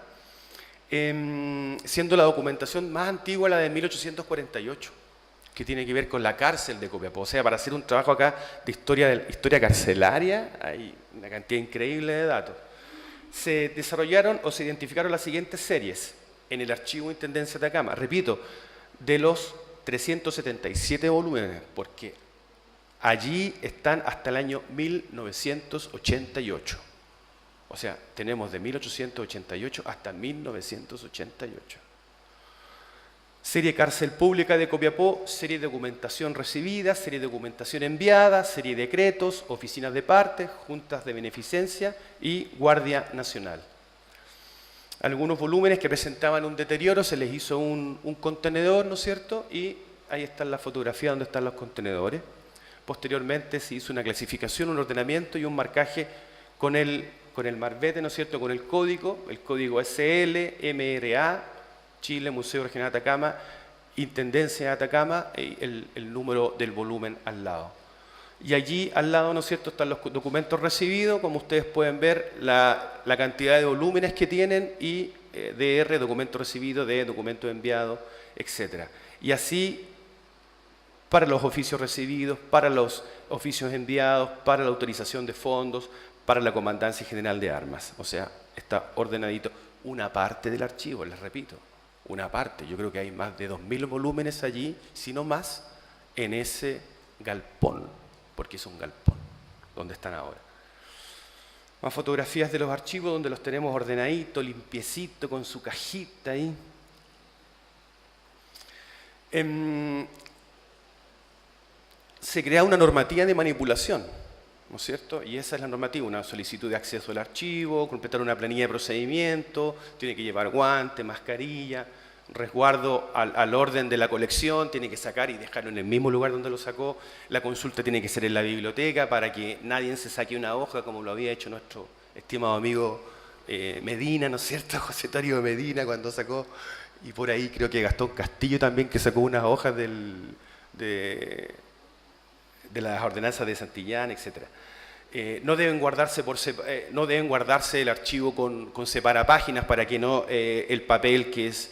siendo la documentación más antigua la de 1848, que tiene que ver con la cárcel de Copiapó. O sea, para hacer un trabajo acá de historia carcelaria, hay una cantidad increíble de datos. Se desarrollaron o se identificaron las siguientes series en el Archivo de Intendencia de Atacama. Repito, de los 377 volúmenes, porque allí están hasta el año 1988. O sea, tenemos de 1888 hasta 1988. Serie Cárcel Pública de Copiapó, serie de documentación recibida, serie de documentación enviada, serie de decretos, oficinas de parte, juntas de beneficencia y Guardia Nacional. Algunos volúmenes que presentaban un deterioro, se les hizo un contenedor, ¿no es cierto? Y ahí está la fotografía donde están los contenedores. Posteriormente se hizo una clasificación, un ordenamiento y un marcaje con el marbete, ¿no es cierto?, con el código SL, MRA, Chile, Museo Regional de Atacama, Intendencia de Atacama, y el número del volumen al lado. Y allí al lado, ¿no es cierto?, están los documentos recibidos, como ustedes pueden ver, la cantidad de volúmenes que tienen y DR, documento recibido, D, documento enviado, etc. Y así, para los oficios recibidos, para los oficios enviados, para la autorización de fondos, para la Comandancia General de Armas. O sea, está ordenadito. Una parte del archivo, les repito, una parte. Yo creo que hay más de 2000 volúmenes allí, si no más, en ese galpón, porque es un galpón, donde están ahora. Más fotografías de los archivos, donde los tenemos ordenaditos, limpiecito, con su cajita ahí. Se crea una normativa de manipulación, ¿no es cierto? Y esa es la normativa, una solicitud de acceso al archivo, completar una planilla de procedimiento, tiene que llevar guante, mascarilla, resguardo al orden de la colección, tiene que sacar y dejarlo en el mismo lugar donde lo sacó, la consulta tiene que ser en la biblioteca para que nadie se saque una hoja como lo había hecho nuestro estimado amigo Medina, ¿no es cierto? José Tario Medina cuando sacó, y por ahí creo que Gastón Castillo también, que sacó unas hojas de las ordenanzas de Santillán, etc. No deben guardarse el archivo con separapáginas para que no el papel que es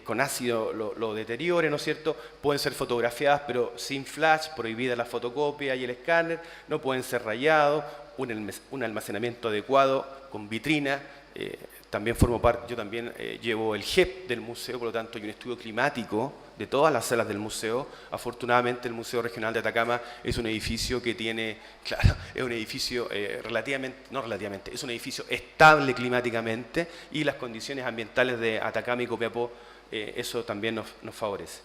con ácido lo deteriore, ¿no es cierto? Pueden ser fotografiadas, pero sin flash, prohibida la fotocopia y el escáner, no pueden ser rayados, un almacenamiento adecuado con vitrina. También formo parte, yo también llevo el GEP del museo, por lo tanto hay un estudio climático de todas las salas del museo. Afortunadamente el Museo Regional de Atacama es un edificio que tiene, claro, es un edificio es un edificio estable climáticamente, y las condiciones ambientales de Atacama y Copiapó, eso también nos favorece.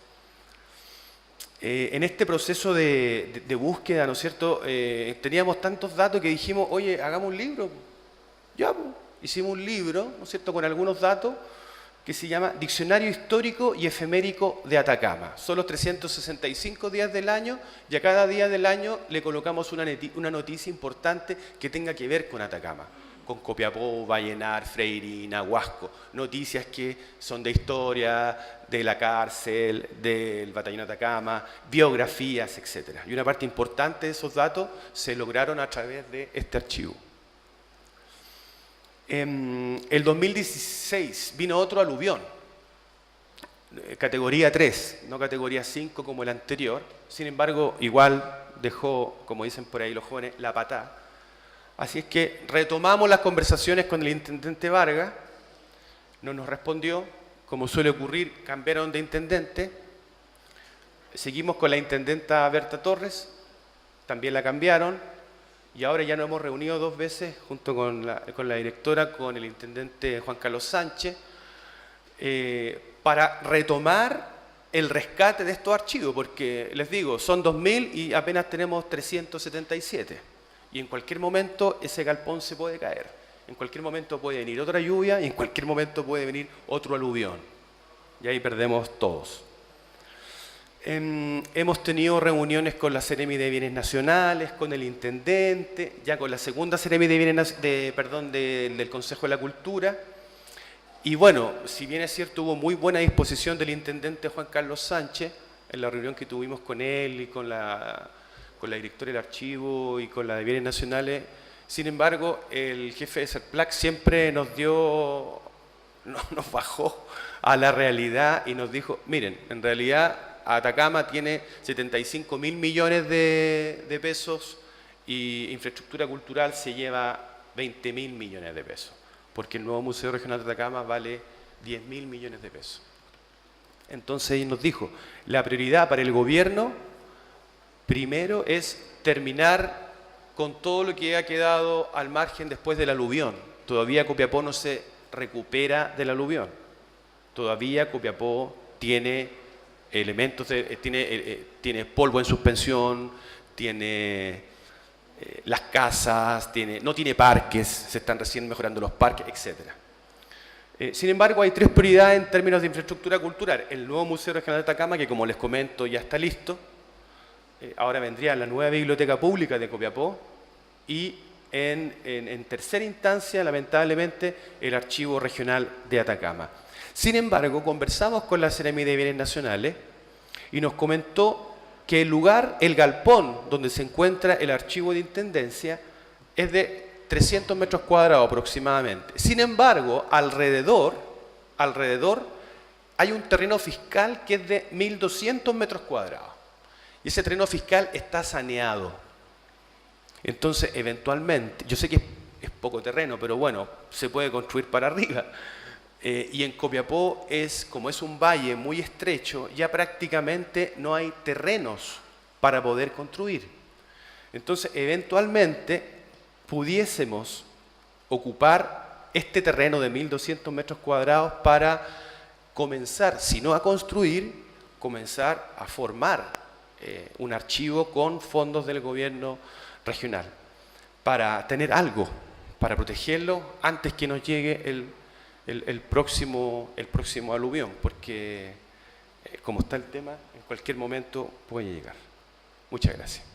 En este proceso de búsqueda, ¿no es cierto?, teníamos tantos datos que dijimos, oye, hagamos un libro. Ya, pues. Hicimos un libro, ¿no es cierto?, con algunos datos que se llama Diccionario Histórico y Efemérico de Atacama. Son los 365 días del año y a cada día del año le colocamos una noticia importante que tenga que ver con Atacama, con Copiapó, Vallenar, Freirina, Huasco. Noticias que son de historia, de la cárcel, del batallón Atacama, biografías, etc. Y una parte importante de esos datos se lograron a través de este archivo. El 2016 vino otro aluvión, categoría 3, no categoría 5 como el anterior. Sin embargo, igual dejó, como dicen por ahí los jóvenes, la patada. Así es que retomamos las conversaciones con el intendente Vargas, no nos respondió, como suele ocurrir, cambiaron de intendente. Seguimos con la intendenta Berta Torres, también la cambiaron, y ahora ya nos hemos reunido 2 veces junto con la directora, con el intendente Juan Carlos Sánchez, para retomar el rescate de estos archivos, porque les digo, son 2.000 y apenas tenemos 377. Y en cualquier momento ese galpón se puede caer. En cualquier momento puede venir otra lluvia y en cualquier momento puede venir otro aluvión. Y ahí perdemos todos. Hemos tenido reuniones con la Seremi de Bienes Nacionales, con el intendente, ya con la segunda Seremi de Bienes, del Consejo de la Cultura. Y bueno, si bien es cierto, hubo muy buena disposición del intendente Juan Carlos Sánchez en la reunión que tuvimos con él y con la directora del archivo y con la de Bienes Nacionales. Sin embargo, el jefe de Serplac siempre nos bajó a la realidad y nos dijo, miren, en realidad Atacama tiene 75.000 millones de pesos y infraestructura cultural se lleva 20.000 millones de pesos, porque el nuevo Museo Regional de Atacama vale 10.000 millones de pesos. Entonces nos dijo, la prioridad para el gobierno primero es terminar con todo lo que ha quedado al margen después del aluvión. Todavía Copiapó no se recupera del aluvión. Todavía Copiapó tiene elementos, tiene polvo en suspensión, tiene las casas, no tiene parques, se están recién mejorando los parques, etc. Sin embargo, hay 3 prioridades en términos de infraestructura cultural. El nuevo Museo Regional de Atacama, que como les comento ya está listo. Ahora vendría la nueva biblioteca pública de Copiapó y en tercera instancia, lamentablemente, el Archivo Regional de Atacama. Sin embargo, conversamos con la Seremi de Bienes Nacionales y nos comentó que el galpón donde se encuentra el archivo de intendencia es de 300 metros cuadrados aproximadamente. Sin embargo, alrededor hay un terreno fiscal que es de 1.200 metros cuadrados. Y ese terreno fiscal está saneado. Entonces, eventualmente, yo sé que es poco terreno, pero bueno, se puede construir para arriba. Y en Copiapó, como es un valle muy estrecho, ya prácticamente no hay terrenos para poder construir. Entonces, eventualmente, pudiésemos ocupar este terreno de 1.200 metros cuadrados para comenzar, si no a construir, comenzar a formar un archivo con fondos del gobierno regional, para tener algo, para protegerlo antes que nos llegue el próximo aluvión, porque como está el tema, en cualquier momento puede llegar. Muchas gracias.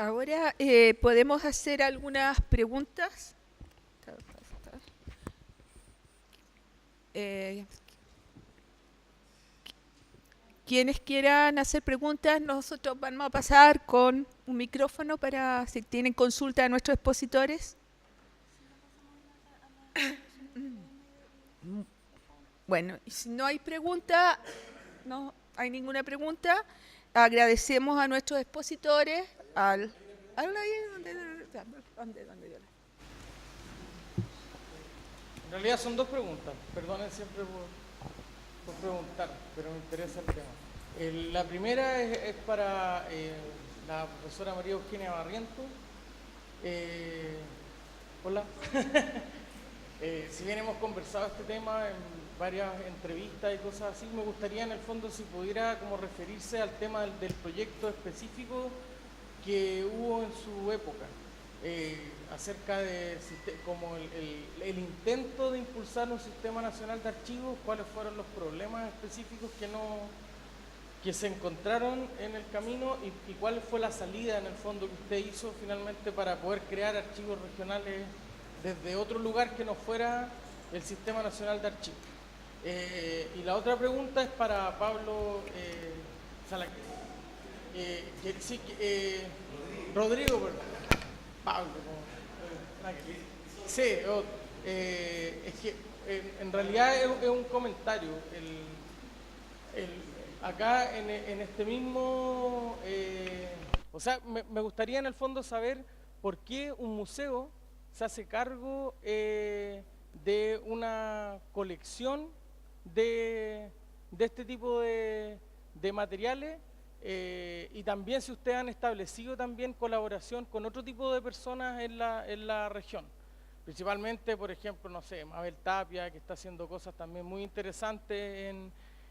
Ahora podemos hacer algunas preguntas. Quienes quieran hacer preguntas, nosotros vamos a pasar con un micrófono para si tienen consulta a nuestros expositores. Bueno, si no hay pregunta, no hay ninguna pregunta, agradecemos a nuestros expositores. En realidad son 2 preguntas, perdonen siempre por preguntar, pero me interesa el tema. La primera es para la profesora María Eugenia Barriento. Hola. Si bien hemos conversado este tema en varias entrevistas y cosas así, me gustaría en el fondo si pudiera como referirse al tema del proyecto específico que hubo en su época, acerca de como el intento de impulsar un sistema nacional de archivos, cuáles fueron los problemas específicos que se encontraron en el camino y cuál fue la salida en el fondo que usted hizo finalmente para poder crear archivos regionales desde otro lugar que no fuera el Sistema Nacional de Archivos. Y la otra pregunta es para Pablo Salaqués. Rodrigo, perdón. Pablo. Sí, es que en realidad es un comentario. Acá en este mismo... o sea, me gustaría en el fondo saber por qué un museo se hace cargo de una colección de este tipo de materiales, y también si ustedes han establecido también colaboración con otro tipo de personas en la región. Principalmente, por ejemplo, no sé, Mabel Tapia, que está haciendo cosas también muy interesantes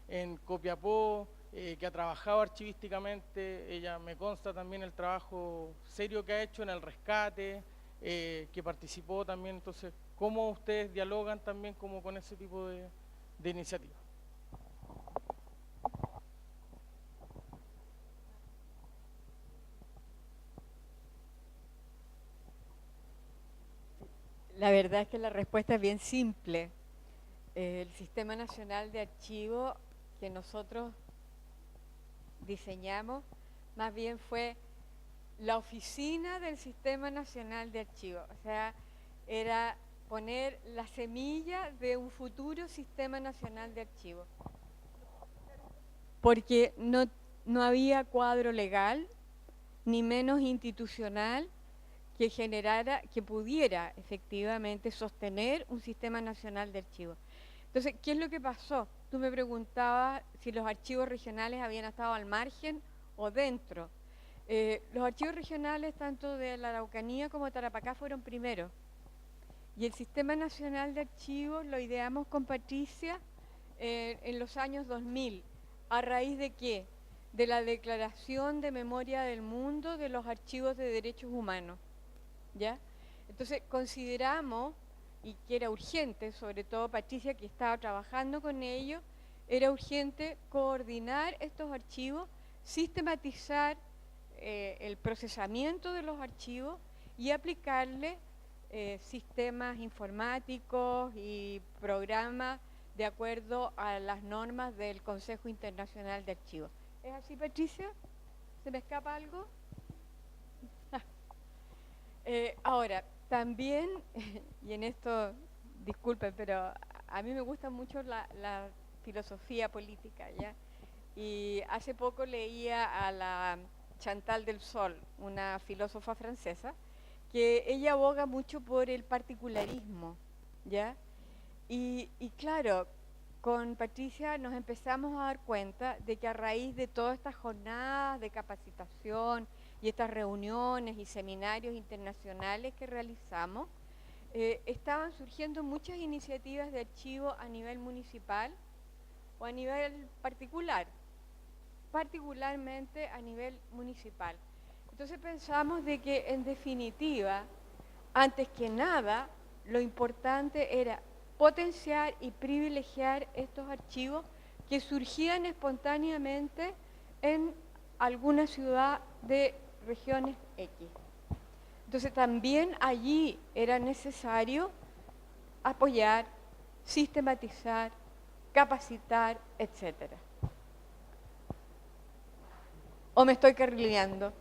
en Copiapó, que ha trabajado archivísticamente. Ella me consta también el trabajo serio que ha hecho en el rescate, que participó también. Entonces, ¿cómo ustedes dialogan también como con ese tipo de iniciativas? La verdad es que la respuesta es bien simple. El Sistema Nacional de Archivos que nosotros diseñamos, más bien fue la oficina del Sistema Nacional de Archivos. O sea, era poner la semilla de un futuro Sistema Nacional de Archivos. Porque no había cuadro legal, ni menos institucional, que generara, que pudiera efectivamente sostener un Sistema Nacional de Archivos. Entonces, ¿qué es lo que pasó? Tú me preguntabas si los archivos regionales habían estado al margen o dentro. Los archivos regionales, tanto de la Araucanía como de Tarapacá, fueron primero. Y el Sistema Nacional de Archivos lo ideamos con Patricia en los años 2000. ¿A raíz de qué? De la Declaración de Memoria del Mundo de los Archivos de Derechos Humanos. ¿Ya? Entonces consideramos, y que era urgente, sobre todo Patricia que estaba trabajando con ellos, era urgente coordinar estos archivos, sistematizar el procesamiento de los archivos y aplicarle sistemas informáticos y programas de acuerdo a las normas del Consejo Internacional de Archivos. ¿Es así, Patricia? ¿Se me escapa algo? Ahora, también, y en esto, disculpen, pero a mí me gusta mucho la filosofía política, ¿ya? Y hace poco leía a la Chantal del Sol, una filósofa francesa, que ella aboga mucho por el particularismo, ¿ya? Y claro, con Patricia nos empezamos a dar cuenta de que a raíz de todas estas jornadas de capacitación y estas reuniones y seminarios internacionales que realizamos, estaban surgiendo muchas iniciativas de archivo a nivel municipal o a nivel particular, particularmente a nivel municipal. Entonces pensamos de que en definitiva, antes que nada, lo importante era potenciar y privilegiar estos archivos que surgían espontáneamente en alguna ciudad de regiones X. Entonces también allí era necesario apoyar, sistematizar, capacitar, etc. ¿O me estoy carrileando?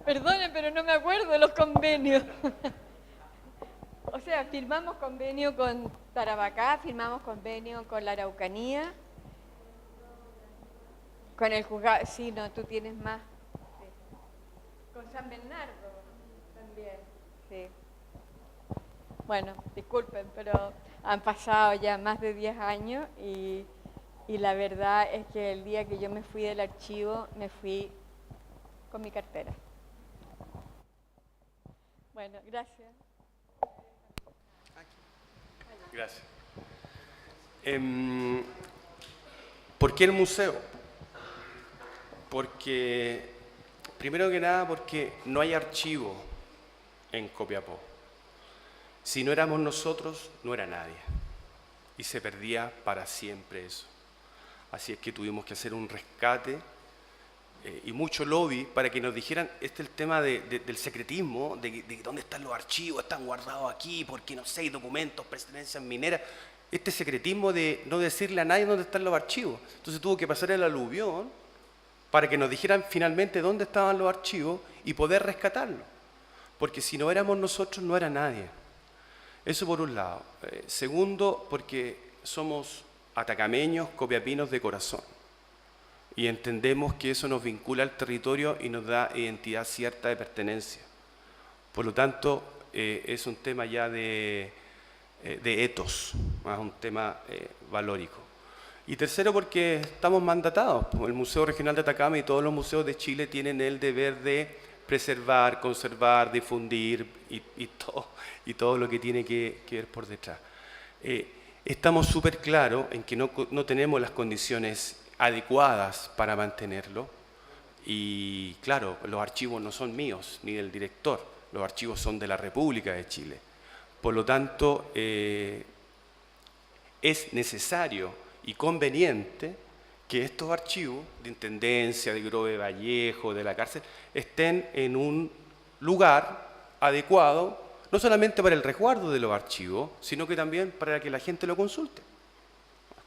Perdonen, pero no me acuerdo de los convenios. O sea, firmamos convenio con Tarapacá, firmamos convenio con la Araucanía, con el juzgado. Sí, no, tú tienes más. Sí. Con San Bernardo también, sí. Bueno, disculpen, pero han pasado ya más de 10 años y la verdad es que el día que yo me fui del archivo, me fui con mi cartera. Bueno, gracias. Gracias. ¿Por qué el museo? Porque, primero que nada, porque no hay archivo en Copiapó. Si no éramos nosotros, no era nadie. Y se perdía para siempre eso. Así es que tuvimos que hacer un rescate y mucho lobby para que nos dijeran, este es el tema del secretismo, de dónde están los archivos, están guardados aquí, porque no sé, hay documentos, pertenencias mineras. Este secretismo de no decirle a nadie dónde están los archivos. Entonces tuvo que pasar el aluvión para que nos dijeran finalmente dónde estaban los archivos y poder rescatarlos. Porque si no éramos nosotros, no era nadie. Eso por un lado. Segundo, porque somos atacameños, copiapinos de corazón. Y entendemos que eso nos vincula al territorio y nos da identidad cierta de pertenencia. Por lo tanto, es un tema ya de etos, más un tema valórico. Y tercero, porque estamos mandatados. El Museo Regional de Atacama y todos los museos de Chile tienen el deber de preservar, conservar, difundir y todo lo que tiene que ver por detrás. Estamos súper claros en que no tenemos las condiciones adecuadas para mantenerlo. Y claro, los archivos no son míos ni del director, los archivos son de la República de Chile. Por lo tanto, es necesario y conveniente que estos archivos de Intendencia, de Grove Vallejo, de la cárcel, estén en un lugar adecuado, no solamente para el resguardo de los archivos, sino que también para que la gente lo consulte.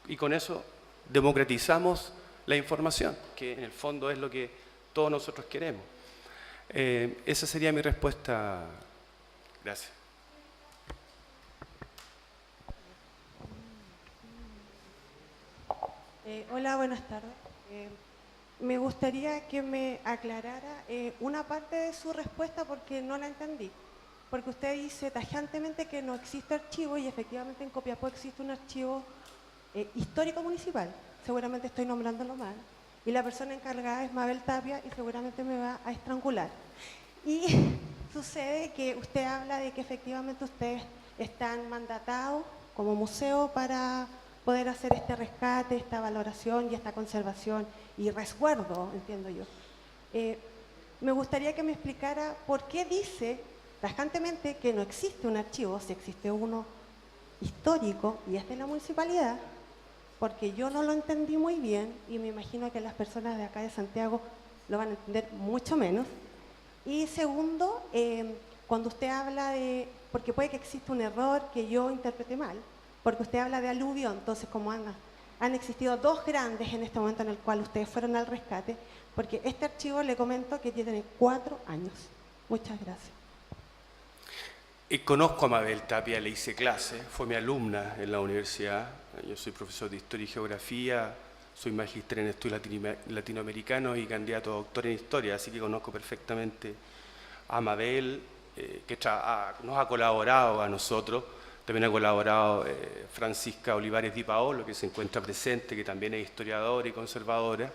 Y con eso democratizamos la información, que en el fondo es lo que todos nosotros queremos. Esa sería mi respuesta. Gracias. Hola, buenas tardes. Me gustaría que me aclarara una parte de su respuesta porque no la entendí. Porque usted dice tajantemente que no existe archivo y efectivamente en Copiapó existe un archivo histórico municipal. Seguramente estoy nombrándolo mal. Y la persona encargada es Mabel Tapia y seguramente me va a estrangular. Y sucede que usted habla de que efectivamente ustedes están mandatados como museo para poder hacer este rescate, esta valoración y esta conservación y resguardo, entiendo yo. Me gustaría que me explicara por qué dice tajantemente que no existe un archivo, si existe uno histórico y es de la municipalidad, porque yo no lo entendí muy bien y me imagino que las personas de acá de Santiago lo van a entender mucho menos. Y segundo, cuando usted habla de, porque puede que exista un error que yo interprete mal, porque usted habla de aluvión, entonces como han existido dos grandes en este momento en el cual ustedes fueron al rescate, porque este archivo le comento que tiene 4 años. Muchas gracias. Conozco a Mabel Tapia, le hice clase, fue mi alumna en la universidad. Yo soy profesor de Historia y Geografía, soy magíster en estudios latinoamericanos y candidato a doctor en Historia, así que conozco perfectamente a Mabel, que nos ha colaborado a nosotros. También ha colaborado Francisca Olivares Di Paolo, que se encuentra presente, que también es historiadora y conservadora.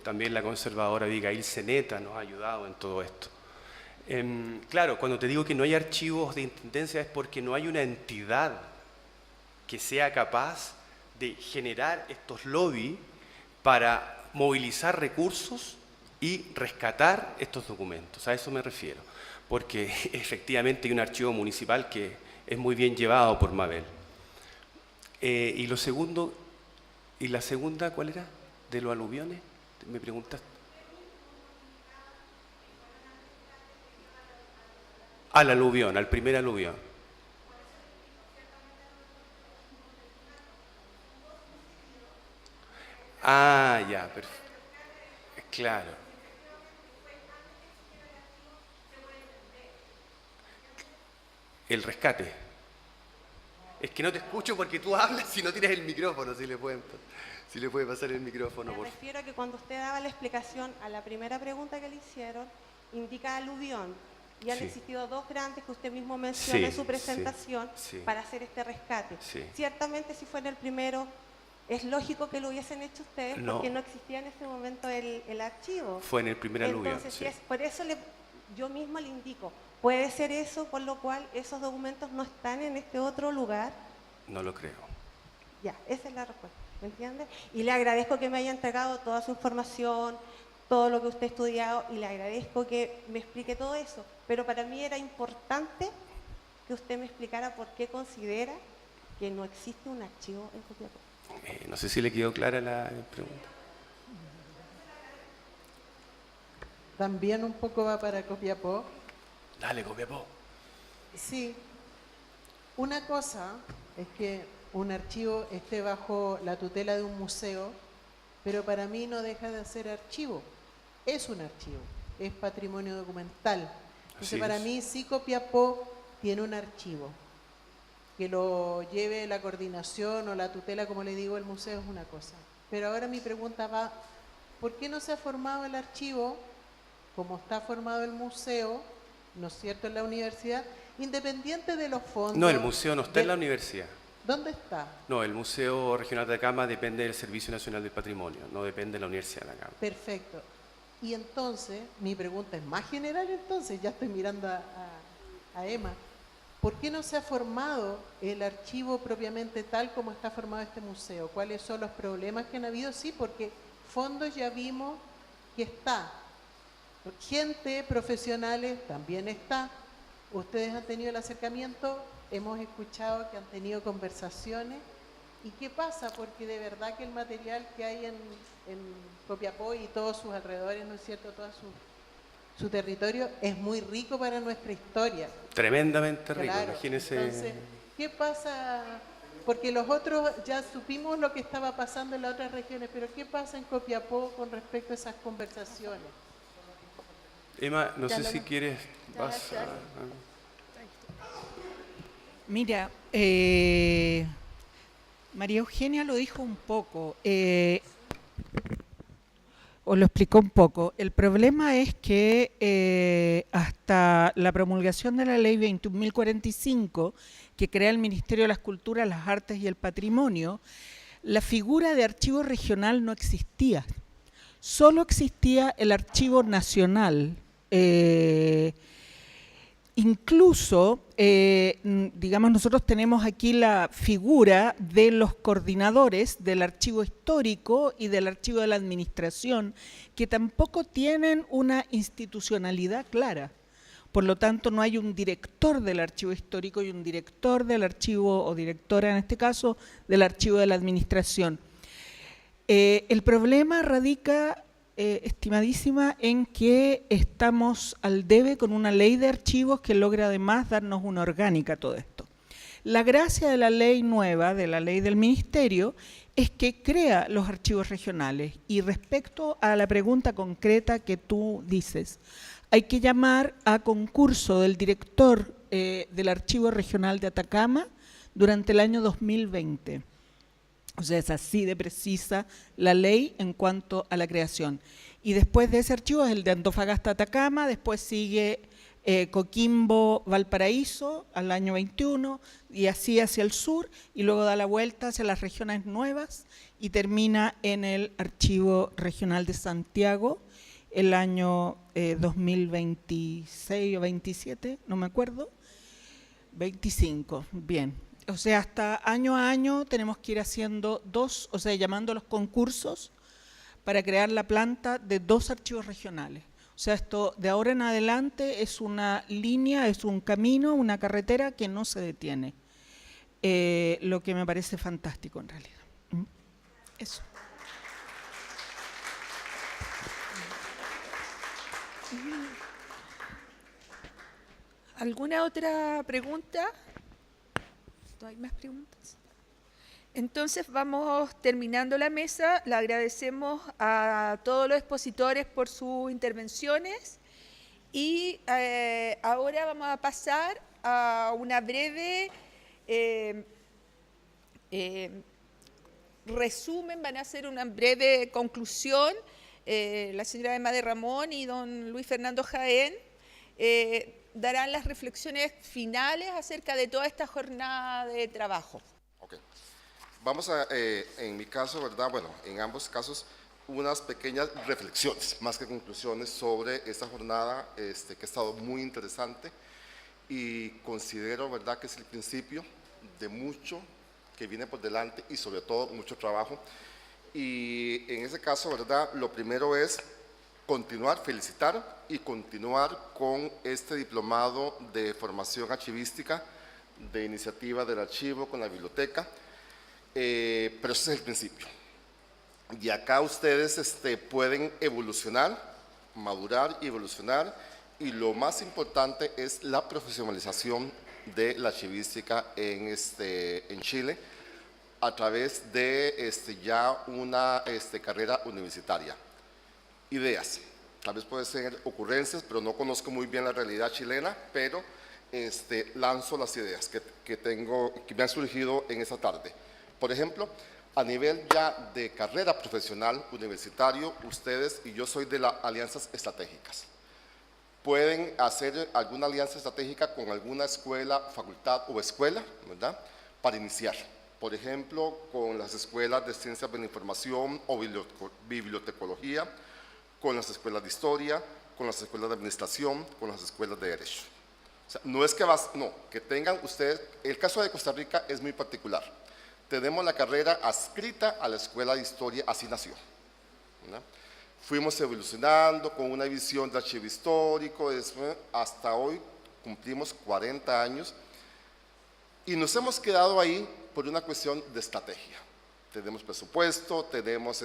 También la conservadora Abigail Ceneta nos ha ayudado en todo esto. Claro, cuando te digo que no hay archivos de intendencia es porque no hay una entidad que sea capaz de generar estos lobbies para movilizar recursos y rescatar estos documentos. A eso me refiero, porque efectivamente hay un archivo municipal que es muy bien llevado por Mabel. Y lo segundo, ¿y la segunda cuál era? ¿De los aluviones? ¿Me preguntaste? Al aluvión, al primer aluvión. Ah, ya, perfecto. Claro. El rescate. Es que no te escucho porque tú hablas y no tienes el micrófono, si le puede pasar el micrófono. Me refiero a que cuando usted daba la explicación a la primera pregunta que le hicieron, indica aluvión. Y han existido dos grandes que usted mismo menciona en su presentación para hacer este rescate. Ciertamente si fue en el primero, es lógico que lo hubiesen hecho ustedes porque no existía en ese momento el archivo. Fue en el primer aluvión. Entonces, por eso yo mismo le indico, ¿puede ser eso por lo cual esos documentos no están en este otro lugar? No lo creo. Ya, esa es la respuesta, ¿me entiende? Y le agradezco que me haya entregado toda su información, todo lo que usted ha estudiado, y le agradezco que me explique todo eso. Pero para mí era importante que usted me explicara por qué considera que no existe un archivo en Copiapó. No sé si le quedó clara la pregunta. También un poco va para Copiapó. Dale, Copiapó. Sí, una cosa es que un archivo esté bajo la tutela de un museo, pero para mí no deja de ser archivo. Es un archivo, es patrimonio documental. Entonces, para mí sí Copiapó tiene un archivo. Que lo lleve la coordinación o la tutela, como le digo, el museo es una cosa. Pero ahora mi pregunta va, ¿por qué no se ha formado el archivo como está formado el museo, ¿no es cierto?, en la universidad, independiente de los fondos? No, el museo no está en la universidad. ¿Dónde está? No, el Museo Regional de Atacama depende del Servicio Nacional del Patrimonio, no depende de la Universidad de Atacama. Perfecto. Y entonces, mi pregunta es más general entonces, ya estoy mirando a Emma. ¿Por qué no se ha formado el archivo propiamente tal como está formado este museo? ¿Cuáles son los problemas que han habido? Sí, porque fondos ya vimos que está. Gente, profesionales, también está. Ustedes han tenido el acercamiento, hemos escuchado que han tenido conversaciones. ¿Y qué pasa? Porque de verdad que el material que hay en Copiapó y todos sus alrededores, ¿no es cierto?, todo su territorio, es muy rico para nuestra historia. Tremendamente rico, Claro. imagínense. Entonces, ¿qué pasa? Porque los otros ya supimos lo que estaba pasando en las otras regiones, pero ¿qué pasa en Copiapó con respecto a esas conversaciones? Emma, no Ya sé lo- si quieres... Ya, vas ya. a- Mira, María Eugenia lo dijo un poco, o lo explicó un poco. El problema es que hasta la promulgación de la ley 21.045, que crea el Ministerio de las Culturas, las Artes y el Patrimonio, la figura de archivo regional no existía. Solo existía el archivo nacional. Incluso, digamos, nosotros tenemos aquí la figura de los coordinadores del archivo histórico y del archivo de la administración, que tampoco tienen una institucionalidad clara. Por lo tanto, no hay un director del archivo histórico y un director del archivo, o directora en este caso, del archivo de la administración. El problema radica, estimadísima, en que estamos al debe con una ley de archivos que logra además darnos una orgánica a todo esto. La gracia de la ley nueva, de la ley del ministerio, es que crea los archivos regionales. Y respecto a la pregunta concreta que tú dices, hay que llamar a concurso del director del Archivo Regional de Atacama durante el año 2020. O sea, es así de precisa la ley en cuanto a la creación. Y después de ese archivo es el de Antofagasta Atacama, después sigue Coquimbo Valparaíso al año 21 y así hacia el sur, y luego da la vuelta hacia las regiones nuevas y termina en el Archivo Regional de Santiago el año 2026 o 27, no me acuerdo, 25, bien. O sea, hasta año a año tenemos que ir haciendo dos, o sea, llamando a los concursos para crear la planta de 2 archivos regionales. O sea, esto de ahora en adelante es una línea, es un camino, una carretera que no se detiene. Lo que me parece fantástico en realidad. Eso. ¿Alguna otra pregunta? ¿No hay más preguntas? Entonces vamos terminando la mesa. Le agradecemos a todos los expositores por sus intervenciones y ahora vamos a pasar a una breve resumen, van a hacer una breve conclusión. La señora Emma de Ramón y don Luis Fernando Jaén darán las reflexiones finales acerca de toda esta jornada de trabajo. Okay. Vamos a, en mi caso, ¿verdad? Bueno, en ambos casos, unas pequeñas reflexiones, más que conclusiones, sobre esta jornada que ha estado muy interesante y considero, ¿verdad?, que es el principio de mucho que viene por delante y sobre todo mucho trabajo. Y en ese caso, ¿verdad?, lo primero es continuar, felicitar y continuar con este diplomado de formación archivística de iniciativa del archivo con la biblioteca, pero ese es el principio. Y acá ustedes pueden evolucionar, madurar y evolucionar, y lo más importante es la profesionalización de la archivística en Chile a través de ya una carrera universitaria. Ideas, tal vez pueden ser ocurrencias, pero no conozco muy bien la realidad chilena, pero lanzo las ideas que me han surgido en esta tarde. Por ejemplo, a nivel ya de carrera profesional universitario, ustedes y yo soy de las alianzas estratégicas. Pueden hacer alguna alianza estratégica con alguna escuela, facultad o escuela, ¿verdad?, para iniciar. Por ejemplo, con las escuelas de ciencias de la información o bibliotecología, con las escuelas de historia, con las escuelas de administración, con las escuelas de derecho. O sea, no es que tengan ustedes, el caso de Costa Rica es muy particular. Tenemos la carrera adscrita a la escuela de historia, así nació, ¿no? Fuimos evolucionando con una visión de archivo histórico, hasta hoy cumplimos 40 años y nos hemos quedado ahí por una cuestión de estrategia. Tenemos presupuesto, tenemos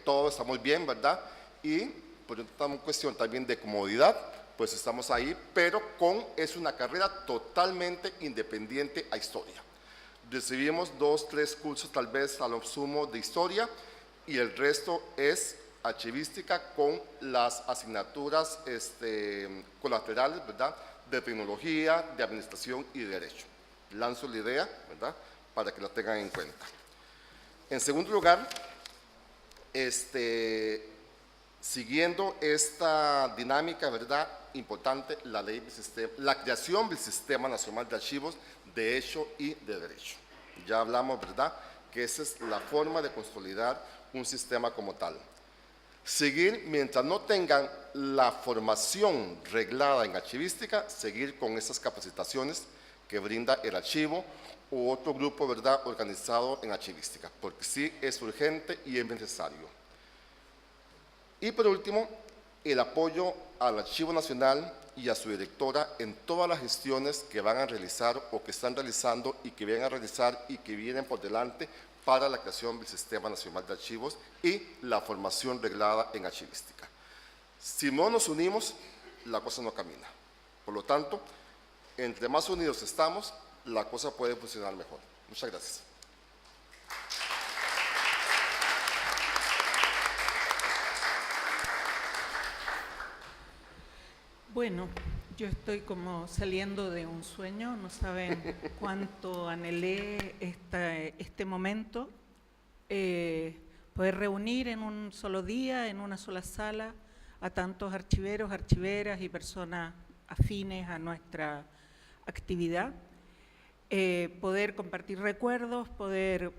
todo, estamos bien, ¿verdad? Y por una cuestión también de comodidad, pues estamos ahí, pero es una carrera totalmente independiente a historia. Recibimos 2, 3 cursos tal vez a lo sumo de historia y el resto es archivística con las asignaturas colaterales, ¿verdad?, de tecnología, de administración y de derecho. Lanzo la idea, ¿verdad?, para que la tengan en cuenta. En segundo lugar, siguiendo esta dinámica, ¿verdad?, importante, la creación del Sistema Nacional de Archivos de Hecho y de Derecho. Ya hablamos, ¿verdad?, que esa es la forma de consolidar un sistema como tal. Seguir, mientras no tengan la formación reglada en archivística, seguir con esas capacitaciones que brinda el archivo u otro grupo, ¿verdad?, organizado en archivística, porque sí es urgente y es necesario. Y por último, el apoyo al Archivo Nacional y a su directora en todas las gestiones que van a realizar o que están realizando y que vienen a realizar y que vienen por delante para la creación del Sistema Nacional de Archivos y la formación reglada en archivística. Si no nos unimos, la cosa no camina. Por lo tanto, entre más unidos estamos, la cosa puede funcionar mejor. Muchas gracias. Bueno, yo estoy como saliendo de un sueño, no saben cuánto anhelé este momento, poder reunir en un solo día, en una sola sala, a tantos archiveros, archiveras y personas afines a nuestra actividad, poder compartir recuerdos, poder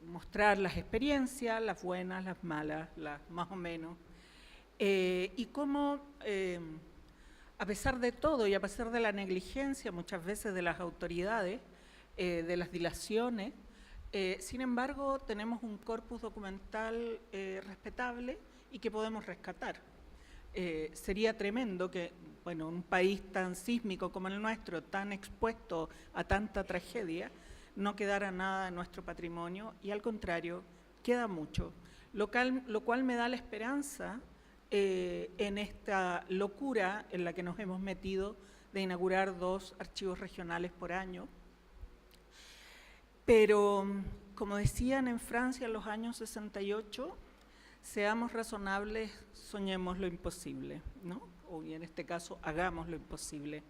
mostrar las experiencias, las buenas, las malas, las más o menos, y cómo, a pesar de todo y a pesar de la negligencia muchas veces de las autoridades, de las dilaciones, sin embargo tenemos un corpus documental respetable y que podemos rescatar. Sería tremendo que, bueno, un país tan sísmico como el nuestro, tan expuesto a tanta tragedia, no quedara nada en nuestro patrimonio y al contrario, queda mucho, lo cual me da la esperanza en esta locura en la que nos hemos metido de inaugurar 2 archivos regionales por año. Pero, como decían en Francia en los años 68, seamos razonables, soñemos lo imposible, ¿no? O en este caso, hagamos lo imposible.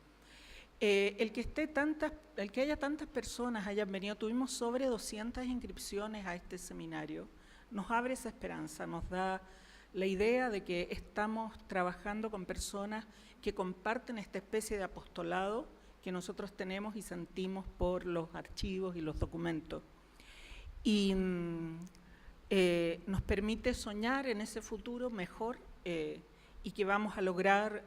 El que haya tantas personas hayan venido, tuvimos sobre 200 inscripciones a este seminario, nos abre esa esperanza, nos da la idea de que estamos trabajando con personas que comparten esta especie de apostolado que nosotros tenemos y sentimos por los archivos y los documentos. Y nos permite soñar en ese futuro mejor y que vamos a lograr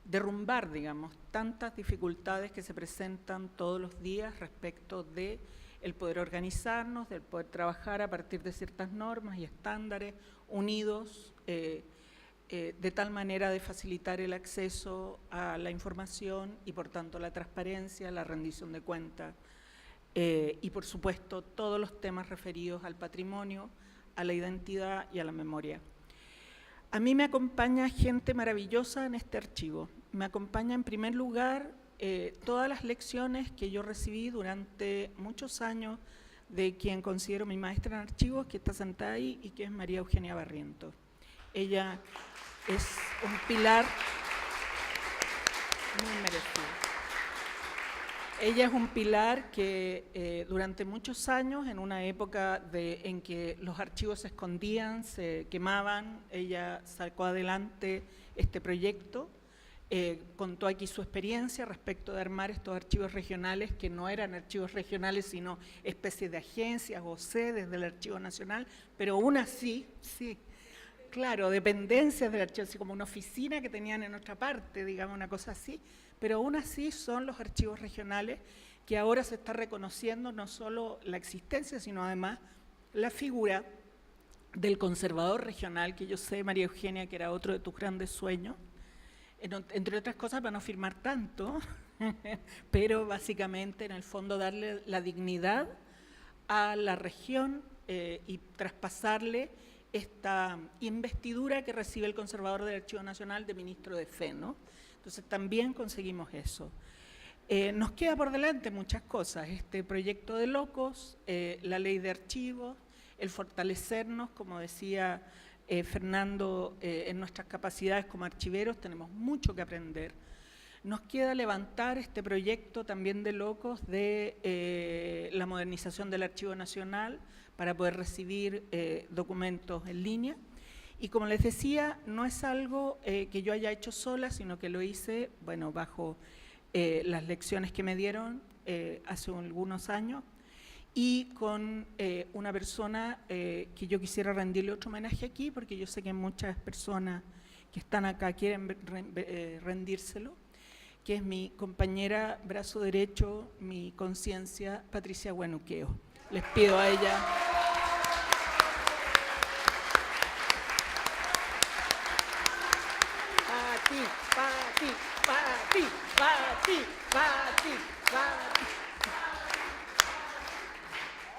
derrumbar, digamos, tantas dificultades que se presentan todos los días respecto de el poder organizarnos, del poder trabajar a partir de ciertas normas y estándares unidos de tal manera de facilitar el acceso a la información y por tanto la transparencia, la rendición de cuentas y por supuesto todos los temas referidos al patrimonio, a la identidad y a la memoria. A mí me acompaña gente maravillosa en este archivo. Me acompaña en primer lugar todas las lecciones que yo recibí durante muchos años de quien considero mi maestra en archivos, que está sentada ahí y que es María Eugenia Barrientos. Ella es un pilar muy merecido. Ella es un pilar que durante muchos años, en una época en que los archivos se escondían, se quemaban, ella sacó adelante este proyecto, contó aquí su experiencia respecto de armar estos archivos regionales, que no eran archivos regionales, sino especies de agencias o sedes del Archivo Nacional, pero aún así, sí, claro, dependencias del archivo, así como una oficina que tenían en otra parte, digamos, una cosa así, pero aún así son los archivos regionales que ahora se está reconociendo no solo la existencia, sino además la figura del conservador regional, que yo sé, María Eugenia, que era otro de tus grandes sueños, entre otras cosas para no firmar tanto, pero básicamente en el fondo darle la dignidad a la región y traspasarle esta investidura que recibe el conservador del Archivo Nacional de ministro de Fe, ¿no? Entonces también conseguimos eso. Nos queda por delante muchas cosas, este proyecto de locos, la ley de archivos, el fortalecernos, como decía Fernando, en nuestras capacidades como archiveros, tenemos mucho que aprender. Nos queda levantar este proyecto también de locos de la modernización del Archivo Nacional para poder recibir documentos en línea. Y como les decía, no es algo que yo haya hecho sola, sino que lo hice, bueno, bajo las lecciones que me dieron hace algunos años y con una persona que yo quisiera rendirle otro homenaje aquí, porque yo sé que muchas personas que están acá quieren rendírselo, que es mi compañera brazo derecho, mi conciencia, Patricia Huenuqueo. Les pido a ella...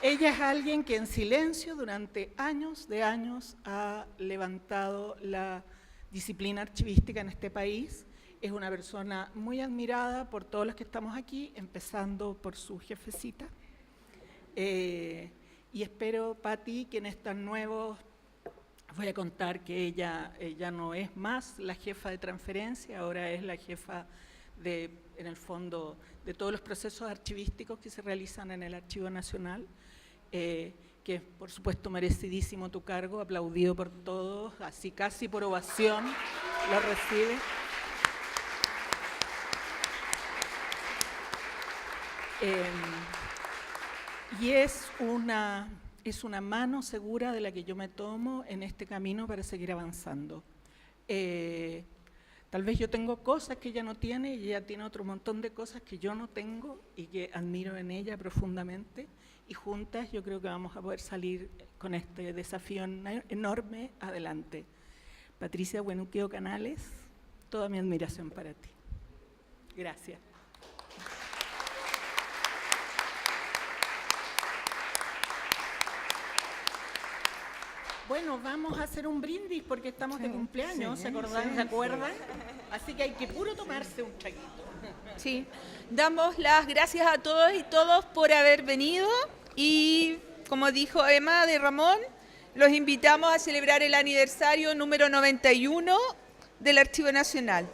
Ella es alguien que en silencio durante años de años ha levantado la disciplina archivística en este país. Es una persona muy admirada por todos los que estamos aquí, empezando por su jefecita. Y espero, Pati, que en estos nuevos... Voy a contar que ella no es más la jefa de transferencia, ahora es la jefa en el fondo, de todos los procesos archivísticos que se realizan en el Archivo Nacional, que es, por supuesto, merecidísimo tu cargo, aplaudido por todos, así casi por ovación lo recibe. Y es una mano segura de la que yo me tomo en este camino para seguir avanzando. Tal vez yo tengo cosas que ella no tiene y ella tiene otro montón de cosas que yo no tengo y que admiro en ella profundamente, y juntas yo creo que vamos a poder salir con este desafío enorme adelante. Patricia Huenuqueo Canales, toda mi admiración para ti. Gracias. Bueno, vamos a hacer un brindis porque estamos de cumpleaños, ¿se acuerdan? Así que hay que puro tomarse un traguito. Sí, damos las gracias a todos y todos por haber venido y, como dijo Emma de Ramón, los invitamos a celebrar el aniversario número 91 del Archivo Nacional.